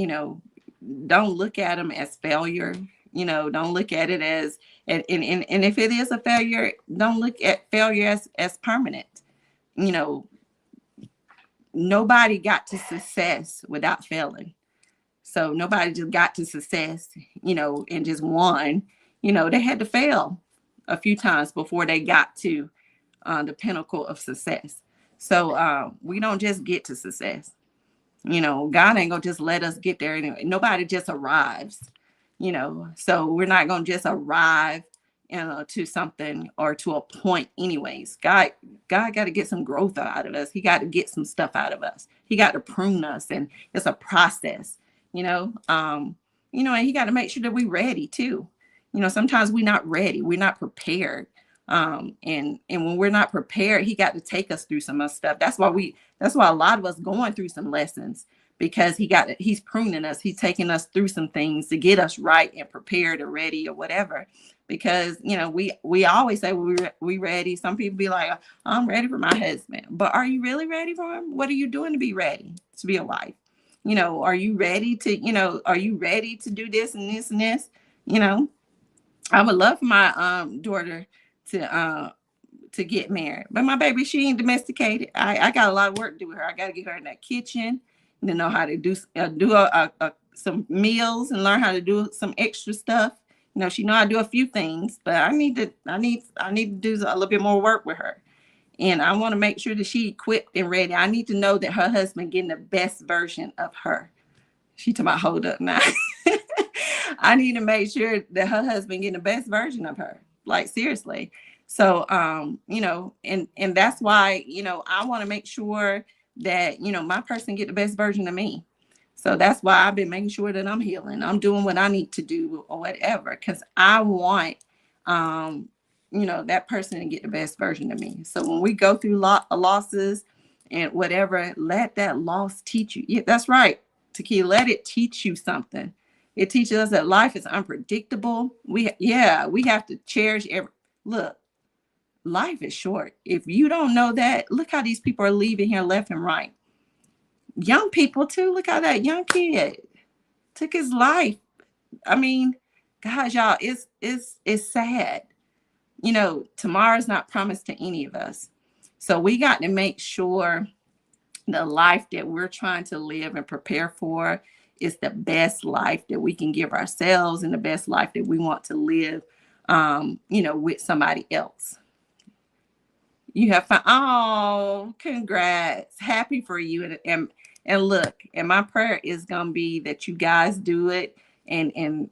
don't look at them as failure. Don't look at it as and if it is a failure, don't look at failure as permanent. You know, nobody got to success without failing. So nobody just got to success, and just won. They had to fail a few times before they got to the pinnacle of success. So we don't just get to success. God ain't gonna just let us get there anyway. Nobody just arrives. So we're not gonna just arrive to something or to a point anyways. God got to get some growth out of us. He got to get some stuff out of us. He got to prune us, and it's a process. And he got to make sure that we're ready too. Sometimes we're not ready, we're not prepared. And when we're not prepared, he got to take us through some of stuff. That's why a lot of us going through some lessons, because he's pruning us. He's taking us through some things to get us right and prepared or ready or whatever. Because we always say we ready. Some people be like, I'm ready for my husband, but are you really ready for him? What are you doing to be ready to be a wife? Are you ready to do this and this and this? I would love for my daughter to get married, but my baby, she ain't domesticated. I got a lot of work to do with her. I got to get her in that kitchen and to know how to do some meals and learn how to do some extra stuff. She know how to do a few things, but I need to do a little bit more work with her. And I want to make sure that she equipped and ready. I need to know that her husband getting the best version of her. She talking about, hold up now. I need to make sure that her husband getting the best version of her. Like seriously. So and that's why, I want to make sure that, my person get the best version of me. So that's why I've been making sure that I'm healing. I'm doing what I need to do or whatever, because I want that person to get the best version of me. So when we go through losses and whatever, let that loss teach you. Yeah, that's right, Tequila. Let it teach you something. It teaches us that life is unpredictable. We have to cherish look, life is short. If you don't know that, look how these people are leaving here left and right. Young people too. Look how that young kid took his life. I mean, gosh, y'all, it's sad. Tomorrow's not promised to any of us. So we got to make sure the life that we're trying to live and prepare for is the best life that we can give ourselves and the best life that we want to live, with somebody else. You have fun. Oh, congrats. Happy for you. And look, and my prayer is going to be that you guys do it and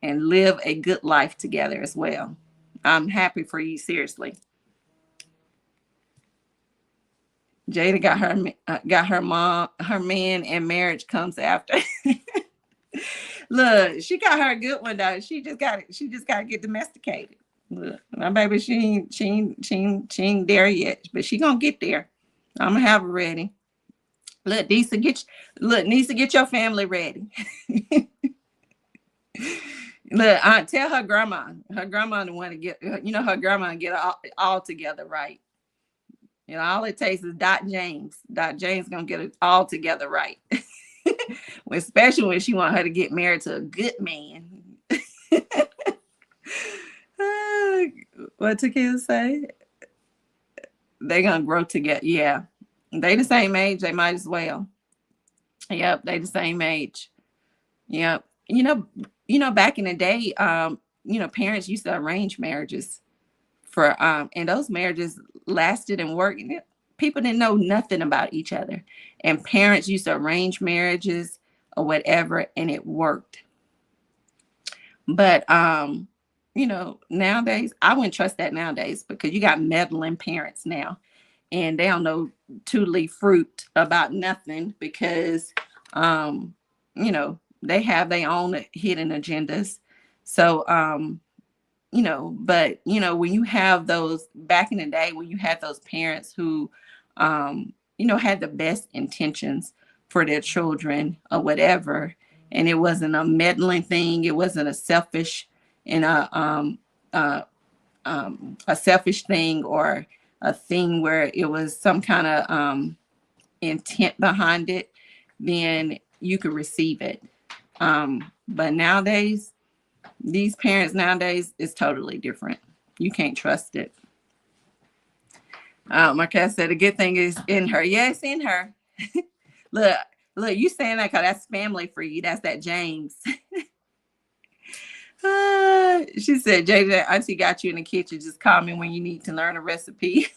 live a good life together as well. I'm happy for you, seriously. Jada got her mom, her man, and marriage comes after. Look, she got her a good one though. She just got to get domesticated. Look, my baby, she ain't there yet, but she gonna get there. I'm gonna have her ready. Needs to get your family ready. Look, tell her grandma. Her grandma want to get, her grandma get all together right. All it takes is Dot James. Dot James gonna get it all together right. Especially when she want her to get married to a good man. What the kids say? They gonna grow together. Yeah, they the same age. They might as well. Yep, they the same age. Yep. Back in the day, parents used to arrange marriages for and those marriages lasted and worked. People didn't know nothing about each other, and parents used to arrange marriages or whatever, and it worked. But nowadays I wouldn't trust that nowadays, because you got meddling parents now, and they don't know two leaf fruit about nothing, because they have their own hidden agendas. So but when you have those back in the day, when you had those parents who had the best intentions for their children or whatever, and it wasn't a meddling thing, it wasn't a selfish and a selfish thing, or a thing where it was some kind of intent behind it, then you could receive it. But nowadays, these parents nowadays is totally different. You can't trust it. My cat said a good thing is in her. Yeah, it's in her. look, you saying that because that's family for you. That's that James. She said, Jada, Auntie got you in the kitchen. Just call me when you need to learn a recipe.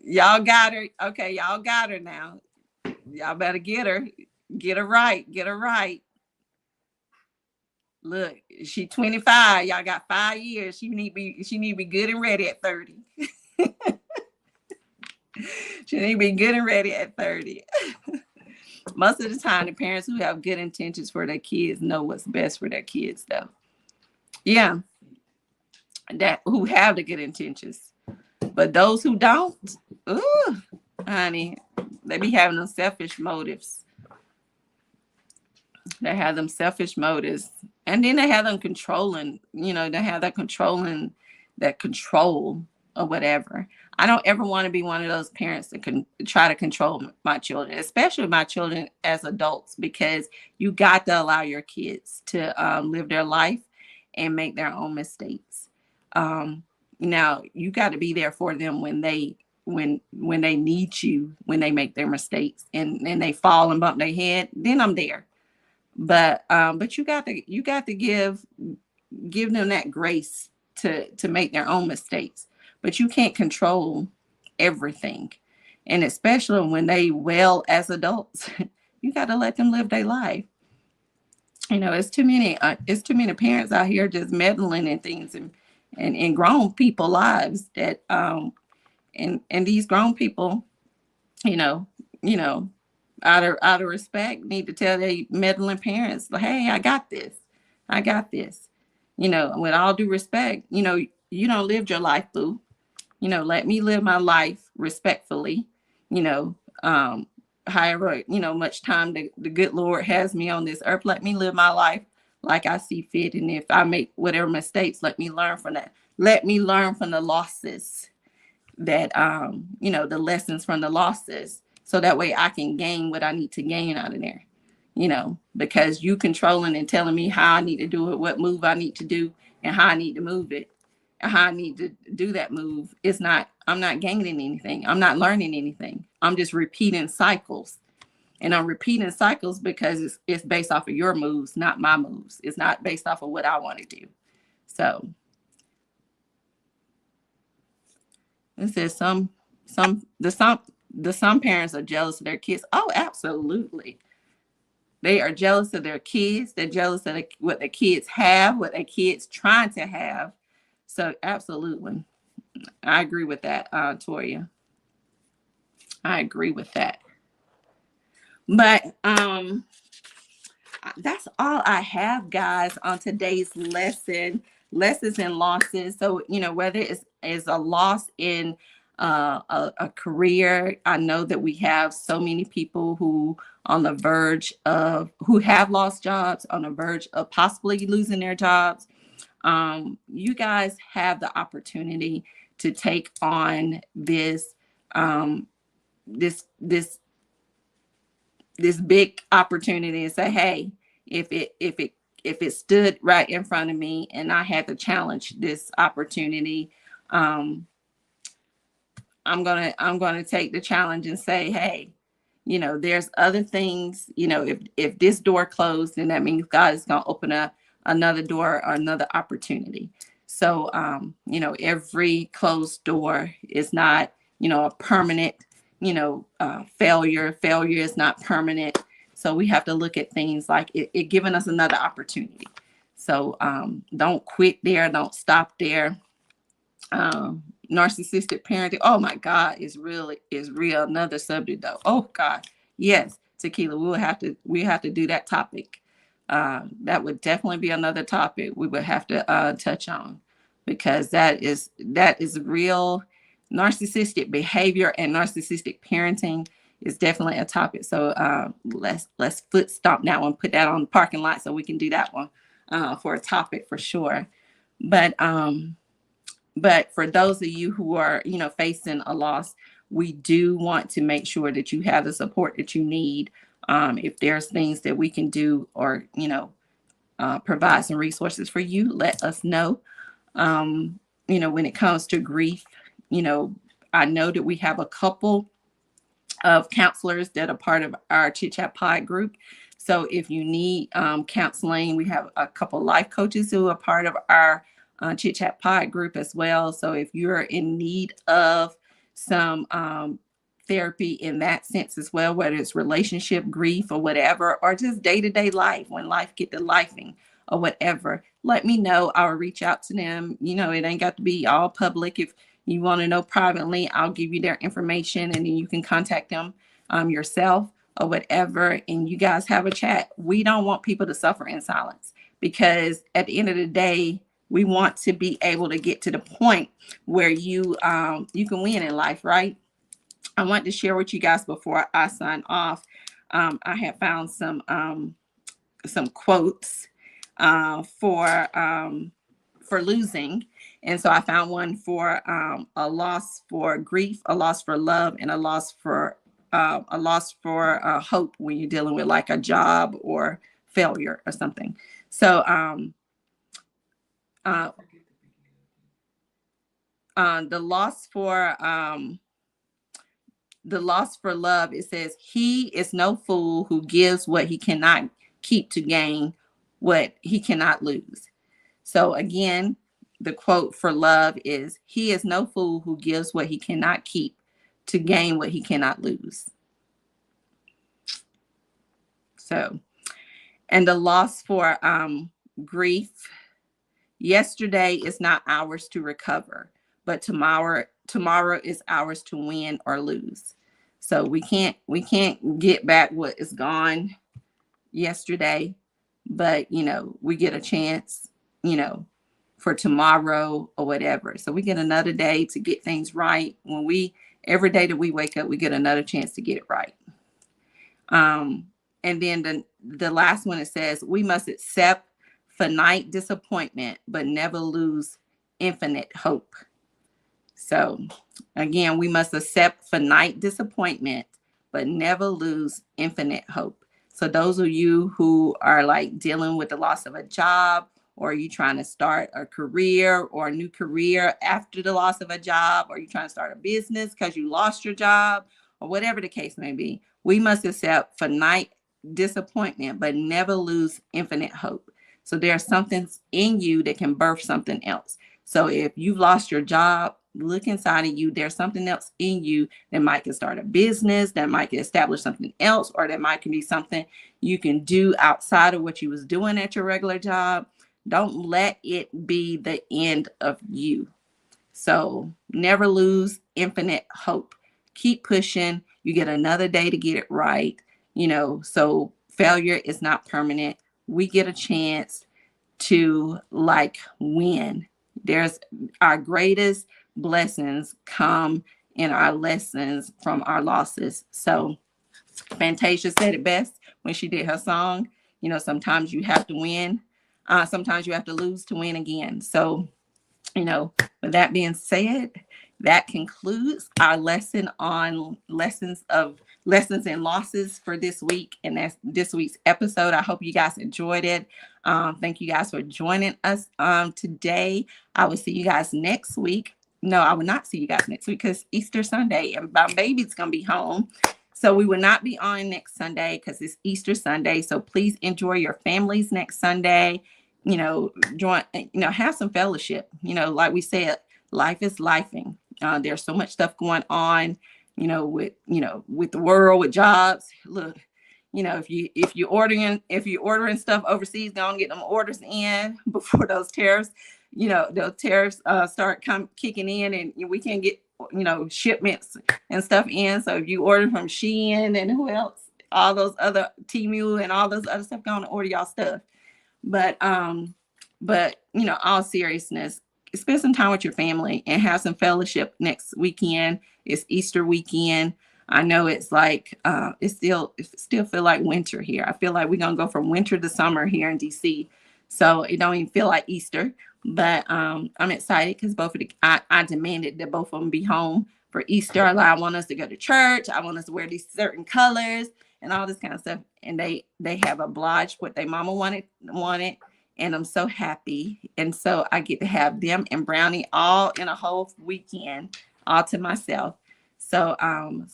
Y'all got her. Okay, y'all got her now. Y'all better get her. Get her right. Get her right. Look, she 25. Y'all got 5 years. She need to be good and ready at 30. She need to be good and ready at 30. Most of the time, the parents who have good intentions for their kids know what's best for their kids, though. Yeah, that who have the good intentions, but those who don't, ooh, honey, they be having them selfish motives. They have them selfish motives, and then they have them controlling. They have that controlling, that control or whatever. I don't ever want to be one of those parents that can try to control my children, especially my children as adults, because you got to allow your kids to live their life and make their own mistakes. Now you got to be there for them when they need you, when they make their mistakes and they fall and bump their head. Then I'm there. But you got to give them that grace to make their own mistakes. But you can't control everything, and especially when they as adults, you got to let them live their life. It's too many parents out here just meddling in things and grown people lives that and these grown people, out of respect, need to tell their meddling parents, hey, I got this. With all due respect, you don't live your life, boo. Let me live my life respectfully, however, much time the good Lord has me on this earth. Let me live my life like I see fit. And if I make whatever mistakes, let me learn from that. Let me learn from the losses that, the lessons from the losses. So that way I can gain what I need to gain out of there, because you controlling and telling me how I need to do it, what move I need to do, and how I need to move it, and how I need to do that move. I'm not gaining anything. I'm not learning anything. I'm just repeating cycles. And I'm repeating cycles because it's based off of your moves, not my moves. It's not based off of what I want to do. So it says some parents are jealous of their kids. Oh, absolutely. They are jealous of their kids. They're jealous of what their kids have, what their kids trying to have. So absolutely, I agree with that, Toya. I agree with that. But that's all I have, guys, on today's lesson. Lessons and losses. So, whether it's is a loss in a career, I know that we have so many people who on the verge of who have lost jobs, on the verge of possibly losing their jobs. You guys have the opportunity to take on um, this this big opportunity and say, hey, if it stood right in front of me and I had to challenge this opportunity, um, I'm gonna take the challenge and say, hey, there's other things. If this door closed, then that means God is gonna open up another door or another opportunity. So every closed door is not a permanent failure. Failure is not permanent. So we have to look at things like it giving us another opportunity. So don't quit there. Don't stop there. Narcissistic parenting, oh my God, is real. Another subject though. Oh God, yes, Tequila, we have to do that topic. That would definitely be another topic we would have to touch on, because that is real. Narcissistic behavior and narcissistic parenting is definitely a topic. So let's foot stomp that one, put that on the parking lot so we can do that one for a topic for sure. But for those of you who are, facing a loss, we do want to make sure that you have the support that you need. If there's things that we can do, or, provide some resources for you, let us know. When it comes to grief, I know that we have a couple of counselors that are part of our Chit Chat Pod group. So if you need counseling, we have a couple life coaches who are part of our Chit Chat Pod group as well. So if you're in need of some therapy in that sense as well, whether it's relationship grief or whatever, or just day-to-day life, when life get to lifing or whatever, let me know. I'll reach out to them. It ain't got to be all public. If you want to know privately, I'll give you their information, and then you can contact them yourself or whatever, and you guys have a chat. We don't want people to suffer in silence, because at the end of the day, we want to be able to get to the point where you can win in life, right? I want to share with you guys before I sign off. I have found some quotes for losing. And so I found one for a loss for grief, a loss for love, and a loss for hope when you're dealing with like a job or failure or something. So uh, the loss for love, it says, he is no fool who gives what he cannot keep to gain what he cannot lose. So again, the quote for love is, he is no fool who gives what he cannot keep to gain what he cannot lose. So, and the loss for grief, yesterday is not ours to recover, but tomorrow is ours to win or lose. So we can't get back what is gone yesterday, but we get a chance, for tomorrow or whatever. So we get another day to get things right. Every day that we wake up, we get another chance to get it right. And then the last one, it says, we must accept finite disappointment, but never lose infinite hope. So again, we must accept finite disappointment, but never lose infinite hope. So those of you who are like dealing with the loss of a job, or you trying to start a career or a new career after the loss of a job, or you trying to start a business because you lost your job, or whatever the case may be, we must accept finite disappointment, but never lose infinite hope. So there's something in you that can birth something else. So if you've lost your job, Look inside of you. There's something else in you that might can start a business, that might can establish something else, or that might can be something you can do outside of what you was doing at your regular job. Don't let it be the end of you. So never lose infinite hope. Keep pushing. You get another day to get it right. So failure is not permanent. We get a chance to like win. There's our greatest blessings come in our lessons from our losses. So Fantasia said it best when she did her song. Sometimes you have to win. Sometimes you have to lose to win again. So with that being said, that concludes our lesson on lessons and losses for this week. And that's this week's episode. I hope you guys enjoyed it. Thank you guys for joining us today. I will see you guys next week. No, I will not see you guys next week because Easter Sunday and my baby's going to be home. So we will not be on next Sunday because it's Easter Sunday. So please enjoy your families next Sunday. Join, have some fellowship. Like we said, life is lifing. There's so much stuff going on, with the world, with jobs. Look, if you're ordering stuff overseas, don't get them orders in before those tariffs start kicking in, and we can get shipments and stuff in. So if you order from Shein and who else, all those other Temu and all those other stuff, go on and order y'all stuff. But all seriousness, spend some time with your family and have some fellowship next weekend. It's Easter weekend. I know it's like it still feel like winter here. I feel like we're gonna go from winter to summer here in DC. So it don't even feel like Easter. But I'm excited because I demanded that both of them be home for Easter. I want us to go to church. I want us to wear these certain colors and all this kind of stuff. And they have obliged what their mama wanted. And I'm so happy. And so I get to have them and Brownie all in a whole weekend, all to myself. So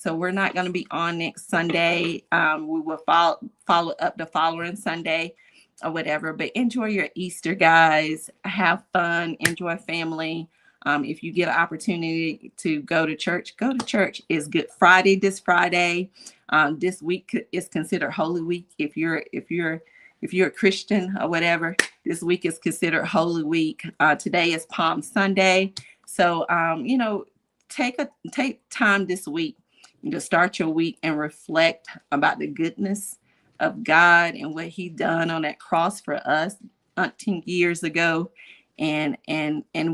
we're not going to be on next Sunday. We will follow up the following Sunday or whatever. But enjoy your Easter, guys. Have fun. Enjoy family. If you get an opportunity to go to church, go to church. It's Good Friday this Friday. This week is considered Holy Week. If you're a Christian or whatever, this week is considered Holy Week. Today is Palm Sunday. So, take time this week to start your week and reflect about the goodness of God and what He done on that cross for us 18 years ago, and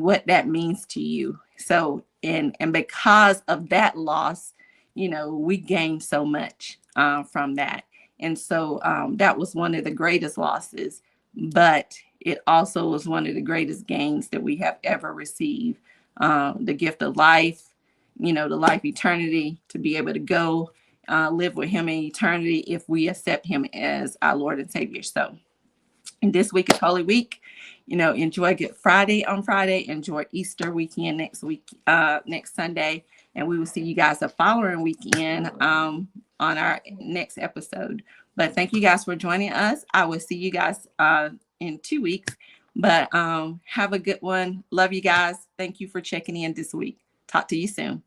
what that means to you. So, and because of that loss, we gained so much from that. And so that was one of the greatest losses, but it also was one of the greatest gains that we have ever received. The gift of life, the life eternity, to be able to go live with Him in eternity if we accept Him as our Lord and Savior. So, and this week is Holy Week. Enjoy Good Friday on Friday. Enjoy Easter weekend next Sunday. And we will see you guys the following weekend on our next episode. But thank you guys for joining us. I will see you guys in 2 weeks. But have a good one. Love you guys. Thank you for checking in this week. Talk to you soon.